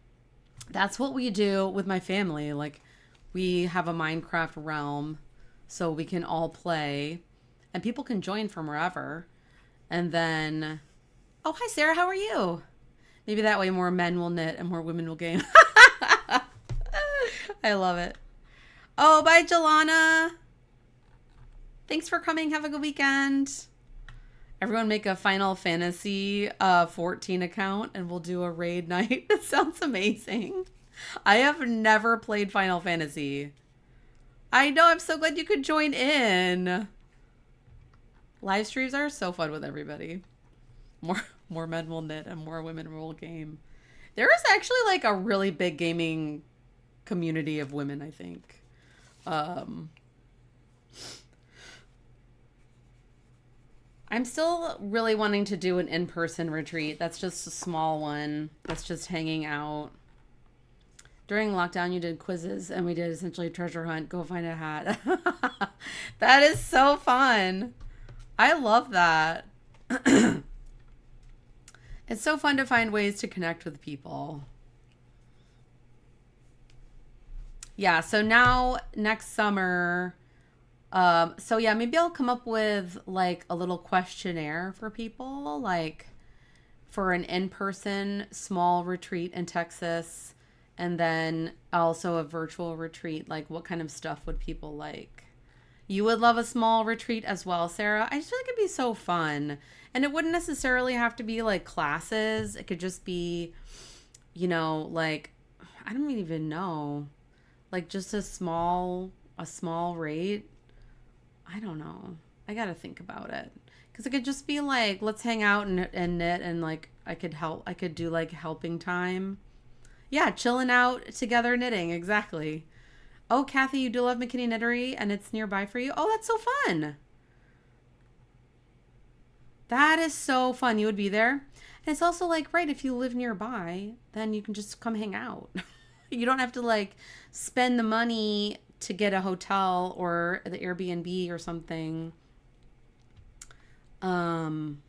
That's what we do with my family. Like, we have a Minecraft realm so we can all play. And people can join from wherever. And then, oh, hi, Sarah. How are you? Maybe that way more men will knit and more women will game. I love it. Oh, bye, Jelana. Thanks for coming. Have a good weekend. Everyone make a Final Fantasy 14 account and we'll do a raid night. That sounds amazing. I have never played Final Fantasy. I know. I'm so glad you could join in. Live streams are so fun with everybody. More men will knit and more women will game. There is actually like a really big gaming community of women, I think. I'm still really wanting to do an in-person retreat. That's just a small one. That's just hanging out. During lockdown, you did quizzes, and we did essentially treasure hunt. Go find a hat. That is so fun. I love that. It's so fun to find ways to connect with people. Yeah, so now next summer, so yeah, maybe I'll come up with like a little questionnaire for people, like for an in-person small retreat in Texas, and then also a virtual retreat. Like, what kind of stuff would people like? You would love a small retreat as well, Sarah. I just feel like it'd be so fun. And it wouldn't necessarily have to be like classes. It could just be, like I don't even know. Like just a small rate. I don't know. I got to think about it. Cuz it could just be like let's hang out and knit, and like I could do like helping time. Yeah, chilling out together knitting, exactly. Oh, Kathy, you do love McKinney Knittery and it's nearby for you. Oh, that's so fun. That is so fun. You would be there. And it's also like, right, if you live nearby, then you can just come hang out. You don't have to like spend the money to get a hotel or the Airbnb or something. Um,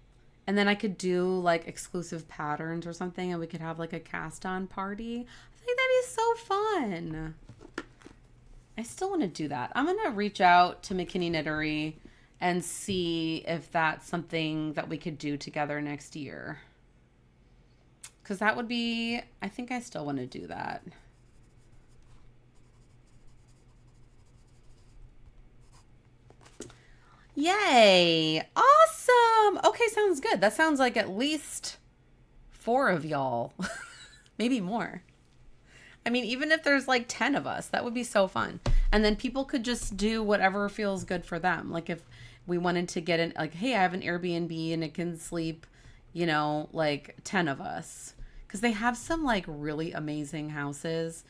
and then I could do like exclusive patterns or something, and we could have like a cast on party. I think that'd be so fun. I still want to do that. I'm going to reach out to McKinney Knittery and see if that's something that we could do together next year. Because that would be, I think I still want to do that. Yay. Awesome. Okay, sounds good. That sounds like at least 4 of y'all. Maybe more. I mean, even if there's like 10 of us, that would be so fun. And then people could just do whatever feels good for them. Like if we wanted to get in, like, hey, I have an Airbnb and it can sleep, like 10 of us. Because they have some like really amazing houses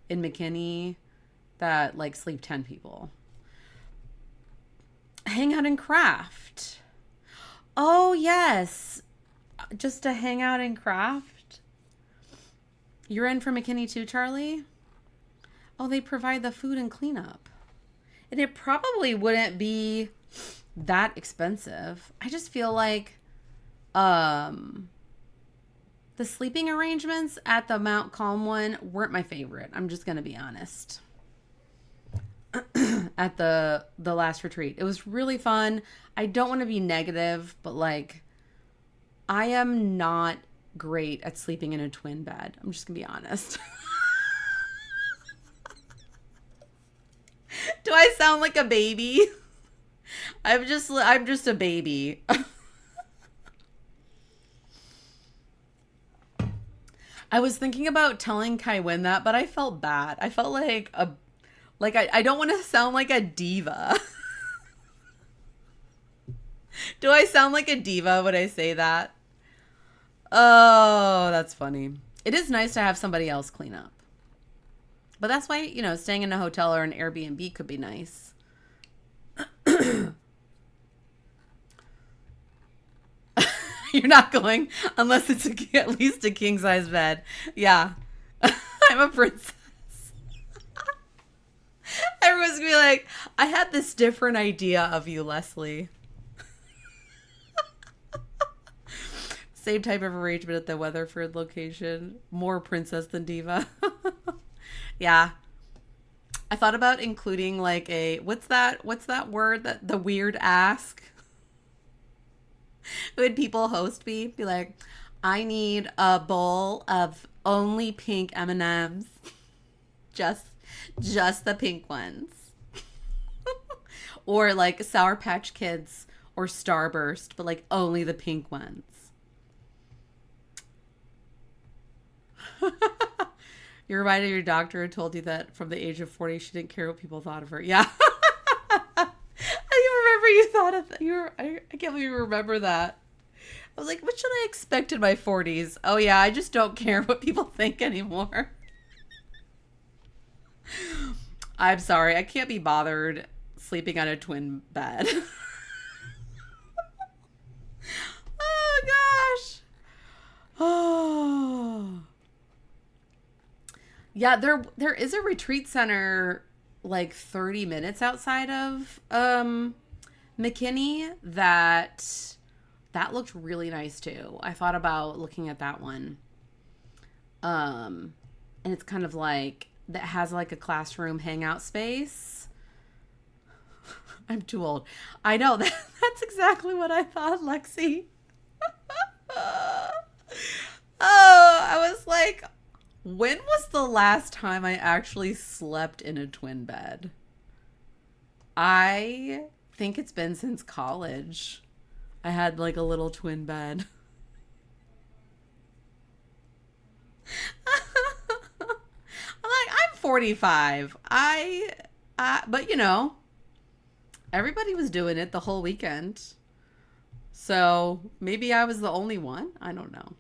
in McKinney that like sleep 10 people. Hang out and craft. Oh, yes. Just to hang out and craft. You're in for McKinney too, Charlie? Oh, they provide the food and cleanup. And it probably wouldn't be that expensive. I just feel like the sleeping arrangements at the Mount Calm one weren't my favorite. I'm just going to be honest. At the last retreat. It was really fun. I don't want to be negative, but like I am not great at sleeping in a twin bed. I'm just going to be honest. Do I sound like a baby? I'm just a baby. I was thinking about telling Kai Wynn that, but I felt bad. I felt like I don't want to sound like a diva. Do I sound like a diva when I say that? Oh, that's funny. It is nice to have somebody else clean up. But that's why, staying in a hotel or an Airbnb could be nice. You're not going unless it's at least a king size bed. Yeah. I'm a princess. Everyone's gonna be like, I had this different idea of you, Leslie. Same type of arrangement at the Weatherford location. More princess than diva. Yeah. I thought about including like what's that word, that the weird ask? Would people host me? Be like, I need a bowl of only pink M&Ms. Just the pink ones. Or like Sour Patch Kids or Starburst, but like only the pink ones. You're reminded your doctor told you that from the age of 40 she didn't care what people thought of her. Yeah. I remember you thought of that. I can't believe you remember that. I was like, what should I expect in my 40s? Oh yeah, I just don't care what people think anymore. I'm sorry, I can't be bothered sleeping on a twin bed. Oh gosh. Oh. Yeah, there is a retreat center like 30 minutes outside of McKinney that looked really nice too. I thought about looking at that one. And it's kind of like that has like a classroom hangout space. I'm too old. I know that's exactly what I thought, Lexi. Oh, I was like, when was the last time I actually slept in a twin bed? I think it's been since college. I had like a little twin bed. I'm like, I'm 45. But you know, everybody was doing it the whole weekend. So maybe I was the only one. I don't know.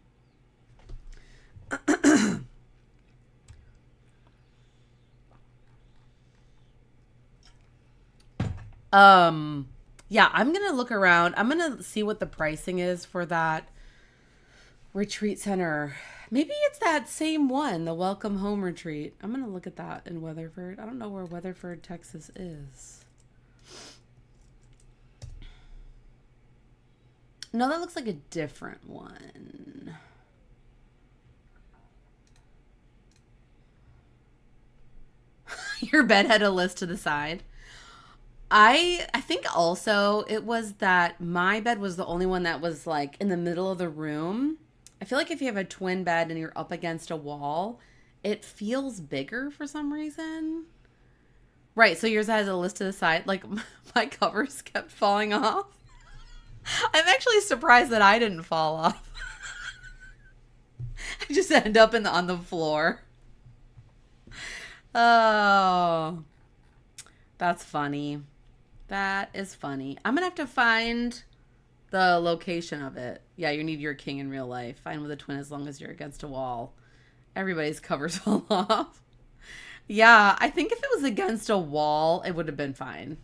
Yeah, I'm gonna look around. I'm gonna see what the pricing is for that retreat center. Maybe it's that same one, the Welcome Home Retreat. I'm gonna look at that in Weatherford. I don't know where Weatherford, Texas is. No, that looks like a different one. Your bed had a list to the side. I think also it was that my bed was the only one that was like in the middle of the room. I feel like if you have a twin bed and you're up against a wall, it feels bigger for some reason. Right, so yours has a list to the side. Like my covers kept falling off. I'm actually surprised that I didn't fall off. I just end up on the floor. Oh, that's funny. That is funny. I'm gonna have to find the location of it. Yeah, you need your king in real life. Fine with a twin as long as you're against a wall. Everybody's covers fall off. Yeah, I think if it was against a wall, it would have been fine.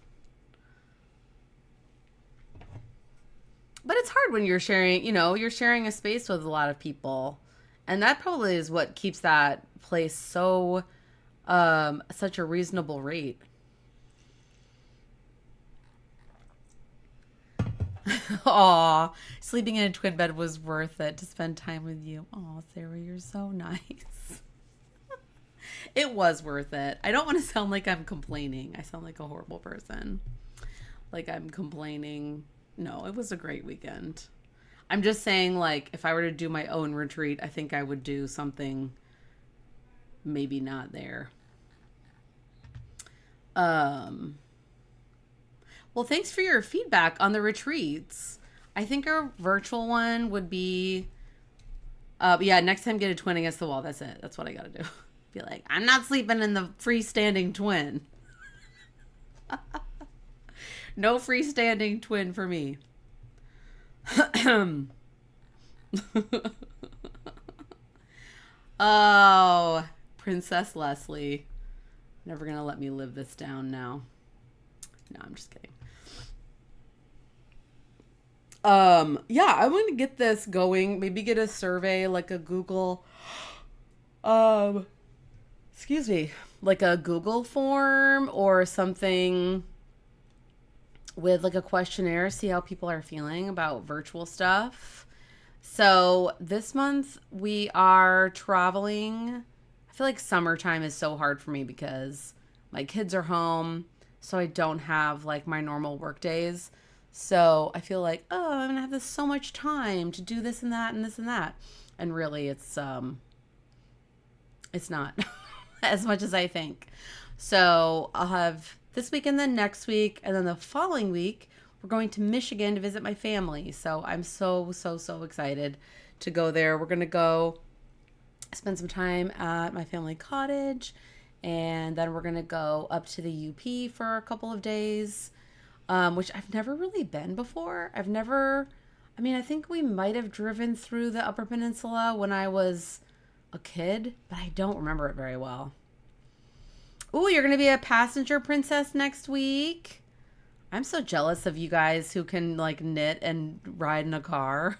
But it's hard when you're sharing, you're sharing a space with a lot of people. And that probably is what keeps that place so, such a reasonable rate. Aw, sleeping in a twin bed was worth it to spend time with you. Aw, Sarah, you're so nice. It was worth it. I don't want to sound like I'm complaining. I sound like a horrible person. Like I'm complaining. No, it was a great weekend. I'm just saying, like, if I were to do my own retreat, I think I would do something maybe not there. Well, thanks for your feedback on the retreats. I think our virtual one would be, yeah, next time get a twin against the wall. That's it. That's what I got to do. Be like, I'm not sleeping in the freestanding twin. No freestanding twin for me. Oh, Princess Leslie. Never going to let me live this down now. No, I'm just kidding. Yeah, I'm going to get this going. Maybe get a survey, like a Google, excuse me, like a Google form or something with like a questionnaire, see how people are feeling about virtual stuff. So this month we are traveling. I feel like summertime is so hard for me because my kids are home, so I don't have like my normal work days. So I feel like, oh, I'm gonna have this so much time to do this and that and this and that. And really it's not as much as I think. So I'll have this week and then next week, and then the following week, we're going to Michigan to visit my family. So I'm so excited to go there. We're going to go spend some time at my family cottage, and then we're going to go up to the UP for a couple of days, which I've never really been before. I think we might have driven through the Upper Peninsula when I was a kid, but I don't remember it very well. Ooh, you're going to be a passenger princess next week. I'm so jealous of you guys who can like knit and ride in a car.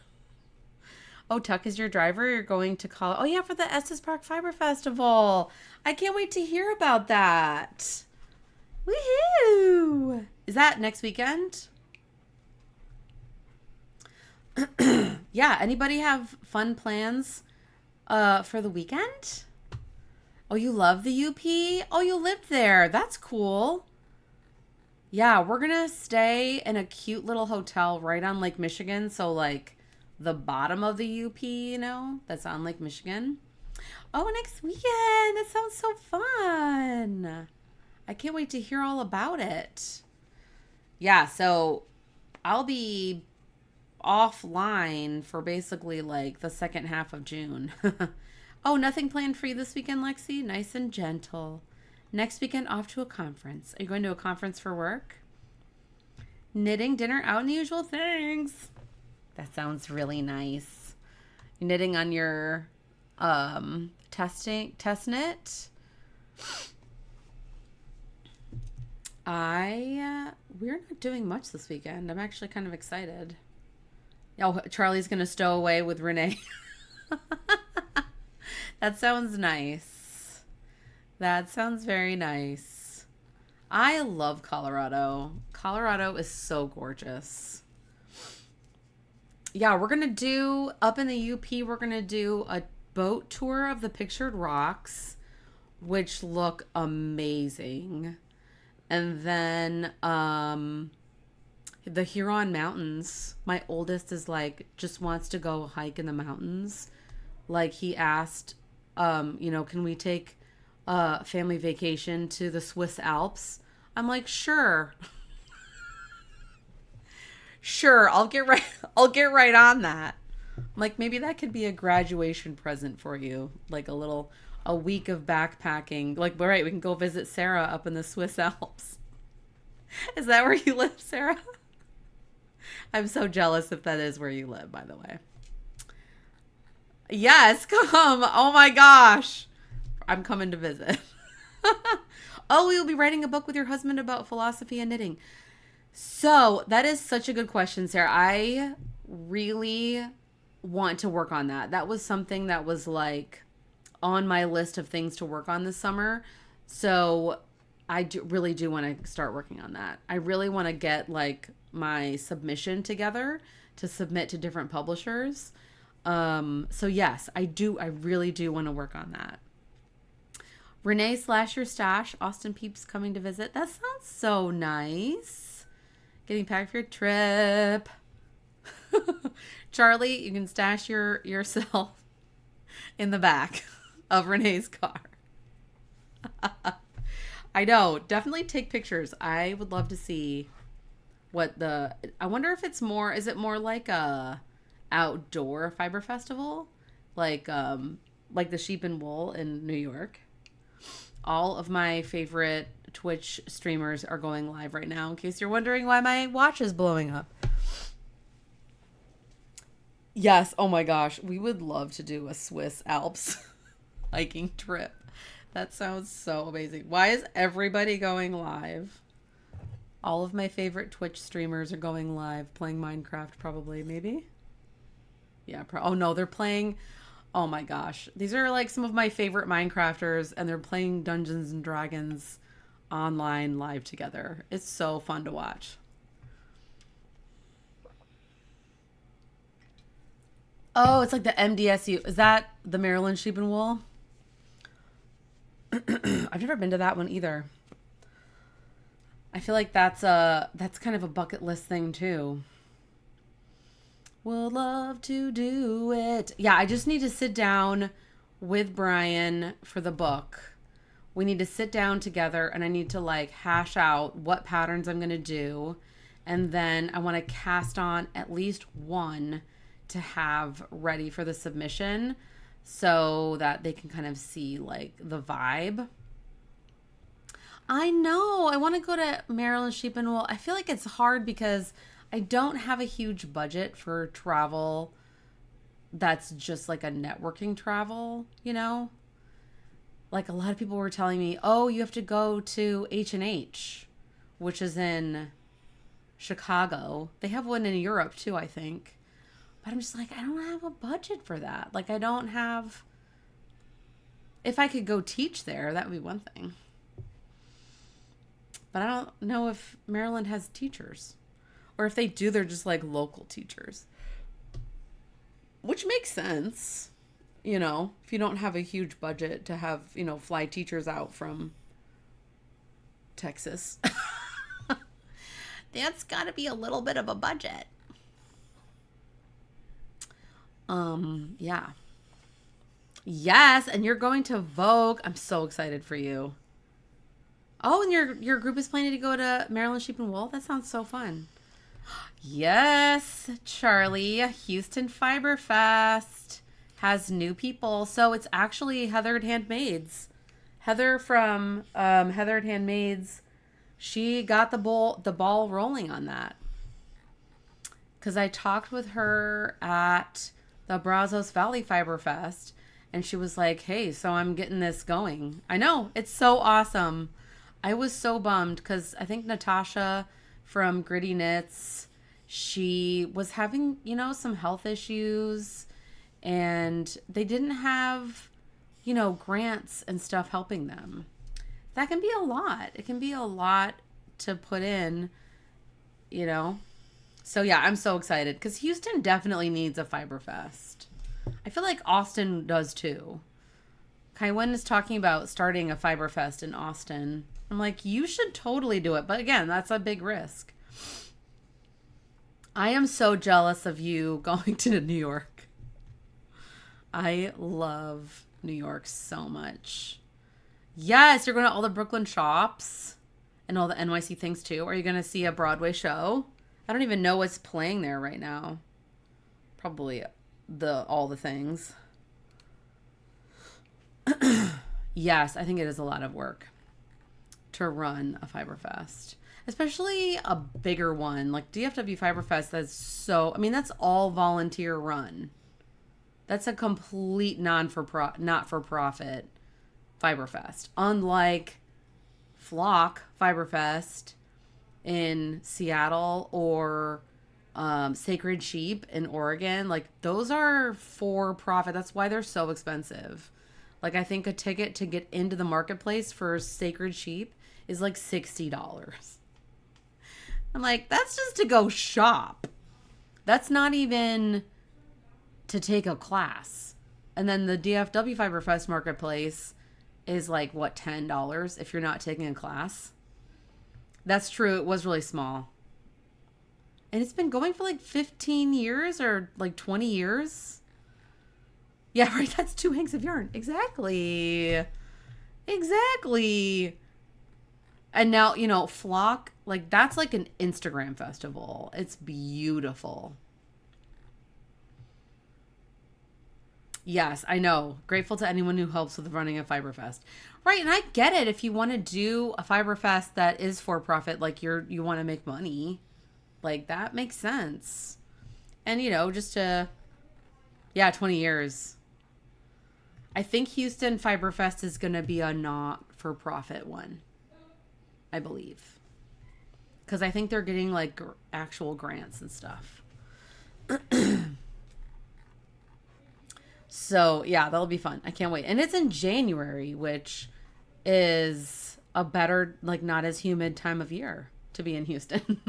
Oh, Tuck is your driver. You're going to call. Oh yeah, for the Estes Park Fiber Festival. I can't wait to hear about that. Woohoo! Is that next weekend? Yeah, anybody have fun plans for the weekend? Oh, you love the UP? Oh, you lived there. That's cool. Yeah, we're gonna stay in a cute little hotel right on Lake Michigan. So, like, the bottom of the UP, that's on Lake Michigan. Oh, next weekend. That sounds so fun. I can't wait to hear all about it. Yeah, so I'll be offline for basically like the second half of June. Oh, nothing planned for you this weekend, Lexi? Nice and gentle. Next weekend, off to a conference. Are you going to a conference for work? Knitting, dinner, out, and the usual things. That sounds really nice. You're knitting on your test knit. We're not doing much this weekend. I'm actually kind of excited. Oh, Charlie's gonna stow away with Renee. That sounds nice. That sounds very nice. I love Colorado. Colorado is so gorgeous. Yeah, we're gonna do up in the UP. We're gonna do a boat tour of the pictured rocks, which look amazing. And then the Huron Mountains. My oldest is like, just wants to go hike in the mountains. Like, he asked, can we take a family vacation to the Swiss Alps? I'm like, sure. Sure, I'll get right on that. I'm like, maybe that could be a graduation present for you. Like a week of backpacking. Like, all right, we can go visit Sarah up in the Swiss Alps. Is that where you live, Sarah? I'm so jealous if that is where you live, by the way. Yes, come. Oh my gosh. I'm coming to visit. Oh, you'll be writing a book with your husband about philosophy and knitting. So that is such a good question, Sarah. I really want to work on that. That was something that was like on my list of things to work on this summer. So I really do want to start working on that. I really want to get like my submission together to submit to different publishers. So yes, I really do want to work on that. Renee / your stash, Austin peeps coming to visit. That sounds so nice. Getting packed for your trip. Charlie, you can stash yourself in the back of Renee's car. I know. Definitely take pictures. I would love to see I wonder if is it more like a outdoor fiber festival? Like the Sheep and Wool in New York. All of my favorite Twitch streamers are going live right now, in case you're wondering why my watch is blowing up. Yes, oh my gosh, we would love to do a Swiss Alps hiking trip. That sounds so amazing. Why is everybody going live? All of my favorite Twitch streamers are going live, playing Minecraft probably, maybe? Yeah, oh no, they're playing... Oh my gosh. These are like some of my favorite Minecrafters, and they're playing Dungeons and Dragons online live together. It's so fun to watch. Oh, it's like the MDSU. Is that the Maryland Sheep and Wool? I've never been to that one either. I feel like that's kind of a bucket list thing too. Would love to do it. Yeah, I just need to sit down with Brian for the book. We need to sit down together, and I need to like hash out what patterns I'm going to do. And then I want to cast on at least one to have ready for the submission so that they can kind of see like the vibe. I know. I want to go to Maryland Sheep and Wool. I feel like it's hard because I don't have a huge budget for travel that's just like a networking travel, Like a lot of people were telling me, oh, you have to go to H&H, which is in Chicago. They have one in Europe too, I think. But I'm just like, I don't have a budget for that. Like I don't have... If I could go teach there, that would be one thing. But I don't know if Maryland has teachers. Or if they do, they're just like local teachers. Which makes sense. if you don't have a huge budget to have, fly teachers out from Texas. That's got to be a little bit of a budget. Yeah. Yes, and you're going to Vogue. I'm so excited for you. Oh, and your group is planning to go to Maryland Sheep and Wool? That sounds so fun. Yes, Charlie. Houston Fiber Fest has new people. So it's actually Heathered Handmaids. Heather from Heathered Handmaids, she got the ball rolling on that. Because I talked with her at the Brazos Valley Fiber Fest, and she was like, hey, so I'm getting this going. I know, it's so awesome. I was so bummed because I think Natasha from Gritty Knits, she was having, some health issues, and they didn't have, grants and stuff helping them. That can be a lot. It can be a lot to put in, So yeah, I'm so excited because Houston definitely needs a Fiber Fest. I feel like Austin does too. Kaiwen is talking about starting a Fiber Fest in Austin. I'm like, you should totally do it. But again, that's a big risk. I am so jealous of you going to New York. I love New York so much. Yes, you're going to all the Brooklyn shops and all the NYC things too. Are you going to see a Broadway show? I don't even know what's playing there right now. Probably all the things. Yes, I think it is a lot of work to run a Fiber Fest, especially a bigger one like DFW Fiber Fest. That's all volunteer run. That's a complete not for profit Fiber Fest. Unlike Flock Fiber Fest in Seattle or Sacred Sheep in Oregon, like those are for profit. That's why they're so expensive. Like I think a ticket to get into the marketplace for Sacred Sheep is like $60. I'm like, that's just to go shop. That's not even to take a class. And then the DFW Fiber Fest marketplace is like, what, $10 if you're not taking a class? That's true. It was really small. And it's been going for like 15 years or like 20 years. Yeah, right. That's 2 hanks of yarn. Exactly. And now, Flock, like that's like an Instagram festival. It's beautiful. Yes, I know. Grateful to anyone who helps with running a Fiber Fest. Right, and I get it if you want to do a Fiber Fest that is for profit, like you want to make money. Like that makes sense. And 20 years. I think Houston Fiber Fest is going to be a not for profit one. I believe. Cuz I think they're getting like actual grants and stuff. So, yeah, that'll be fun. I can't wait. And it's in January, which is a better, like, not as humid time of year to be in Houston.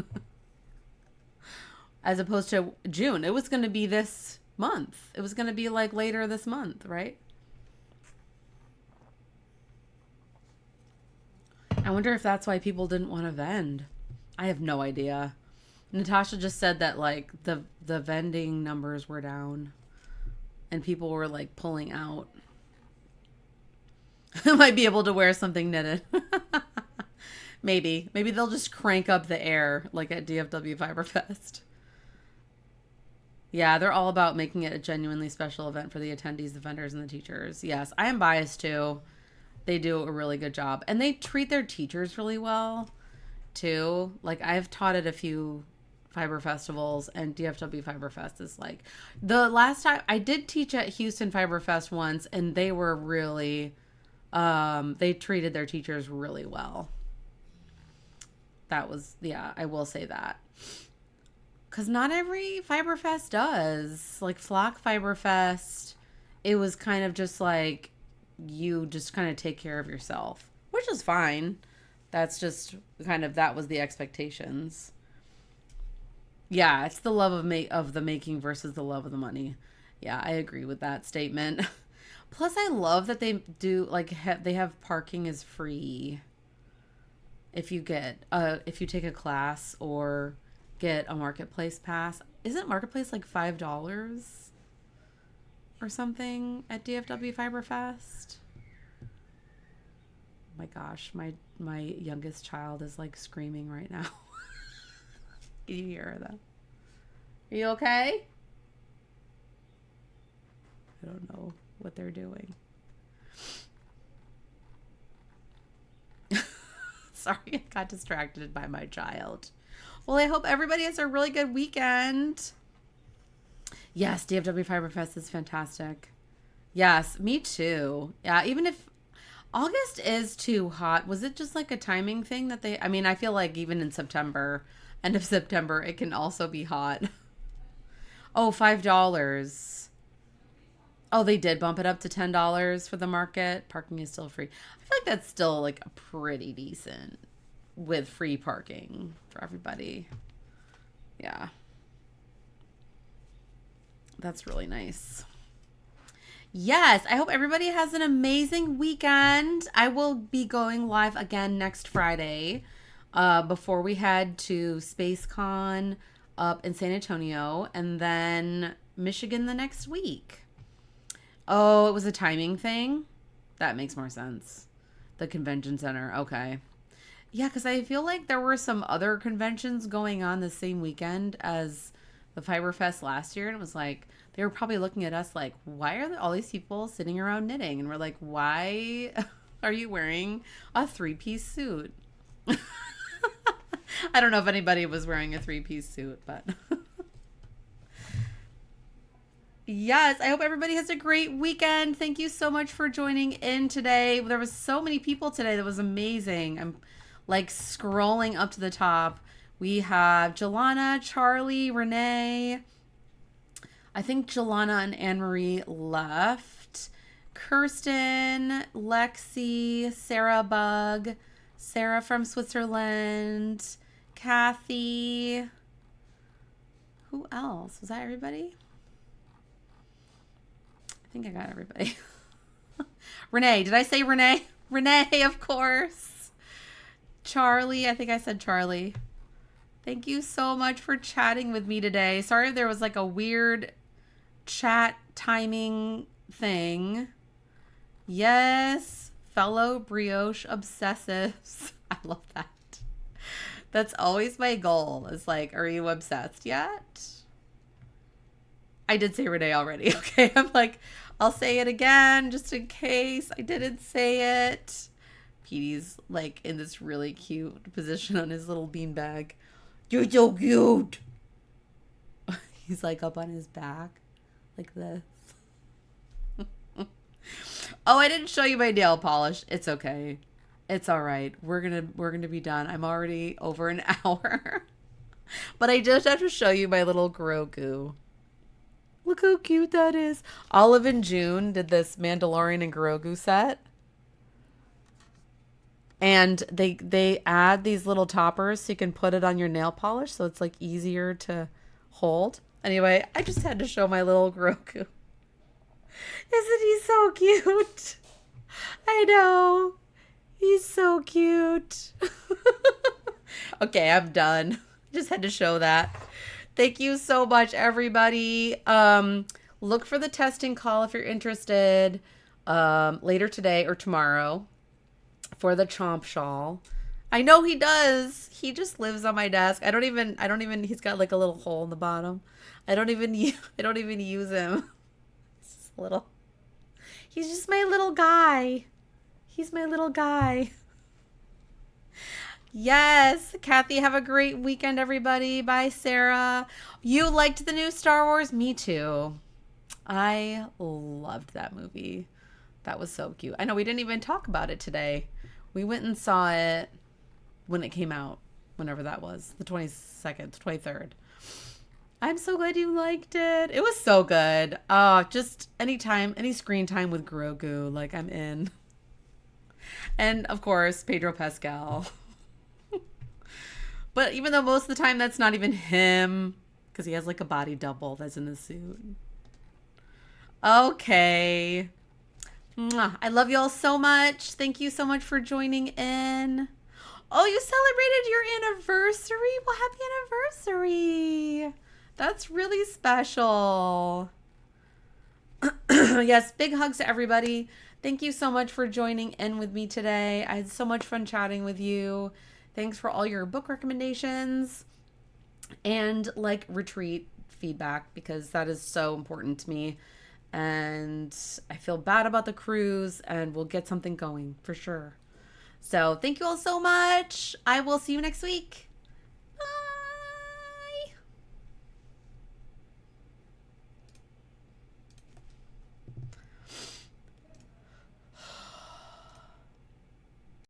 As opposed to June. It was going to be this month. It was going to be, like, later this month, right? I wonder if that's why people didn't want to vend. I have no idea. Natasha just said that, like, the vending numbers were down. And people were like pulling out. I might be able to wear something knitted. Maybe they'll just crank up the air like at DFW Fiber Fest. Yeah, they're all about making it a genuinely special event for the attendees, the vendors, and the teachers. Yes, I am biased too. They do a really good job. And they treat their teachers really well too. Like I've taught at a few Fiber festivals, and DFW Fiber Fest is like the last time I did teach at Houston Fiber Fest once, and they were really they treated their teachers really well. That was, yeah, I will say that, because not every Fiber Fest does. Like Flock Fiber Fest, it was kind of just like you just kind of take care of yourself, which is fine. That's just kind of, that was the expectations. Yeah, it's the love of the making versus the love of the money. Yeah, I agree with that statement. Plus, I love that they do like they have parking is free if you get if you take a class or get a marketplace pass. Isn't marketplace like $5 or something at DFW Fiberfest? My gosh, my youngest child is like screaming right now. Can you hear her though? Are you okay? I don't know what they're doing. Sorry, I got distracted by my child. Well, I hope everybody has a really good weekend. Yes, DFW Fiberfest is fantastic. Yes, me too. Yeah, even if August is too hot, was it just like a timing thing that I mean, I feel like even in September, end of September, it can also be hot. Oh, $5. Oh, they did bump it up to $10 for the market. Parking is still free. I feel like that's still like a pretty decent with free parking for everybody. Yeah. That's really nice. Yes, I hope everybody has an amazing weekend. I will be going live again next Friday before we head to SpaceCon up in San Antonio and then Michigan the next week. Oh, it was a timing thing? That makes more sense. The convention center. Okay. Yeah, because I feel like there were some other conventions going on the same weekend as the Fiberfest last year. And it was like, they were probably looking at us like, why are all these people sitting around knitting? And we're like, why are you wearing a 3-piece suit? I don't know if anybody was wearing a 3-piece suit, but... Yes, I hope everybody has a great weekend. Thank you so much for joining in today. There was so many people today. That was amazing. I'm like scrolling up to the top. We have Jelana, Charlie, Renee. I think Jelana and Anne-Marie left. Kirsten, Lexi, Sarah Bug, Sarah from Switzerland, Kathy. Who else? Was that everybody? I think I got everybody. Renee. Did I say Renee? Renee, of course. Charlie. I think I said Charlie. Thank you so much for chatting with me today. Sorry if there was like a weird chat timing thing. Yes. Fellow brioche obsessives. I love that. That's always my goal. Is like, are you obsessed yet? I did say Renee already. Okay. I'm like, I'll say it again just in case I didn't say it. Petey's like in this really cute position on his little beanbag. You're so cute. He's like up on his back like this. Oh, I didn't show you my nail polish. It's okay. It's all right. We're gonna be done. I'm already over an hour. But I just have to show you my little Grogu. Look how cute that is. Olive and June did this Mandalorian and Grogu set. And they add these little toppers so you can put it on your nail polish so it's like easier to hold. Anyway, I just had to show my little Grogu. Isn't he so cute? I know. He's so cute. Okay, I'm done. Just had to show that. Thank you so much, everybody. Look for the testing call if you're interested later today or tomorrow for the Chomp shawl. I know he does. He just lives on my desk. I don't even, he's got like a little hole in the bottom. I don't even use him. It's just he's just my little guy. He's my little guy. Yes. Kathy, have a great weekend, everybody. Bye, Sarah. You liked the new Star Wars? Me too. I loved that movie. That was so cute. I know we didn't even talk about it today. We went and saw it when it came out, whenever that was, the 22nd, 23rd. I'm so glad you liked it. It was so good. Just any screen time with Grogu, like I'm in. And of course, Pedro Pascal. But even though most of the time that's not even him, because he has like a body double that's in the suit. Okay. Mwah. I love you all so much. Thank you so much for joining in. Oh, you celebrated your anniversary? Well, happy anniversary. That's really special. Yes, big hugs to everybody. Thank you so much for joining in with me today. I had so much fun chatting with you. Thanks for all your book recommendations and like retreat feedback because that is so important to me. And I feel bad about the cruise and we'll get something going for sure. So thank you all so much. I will see you next week.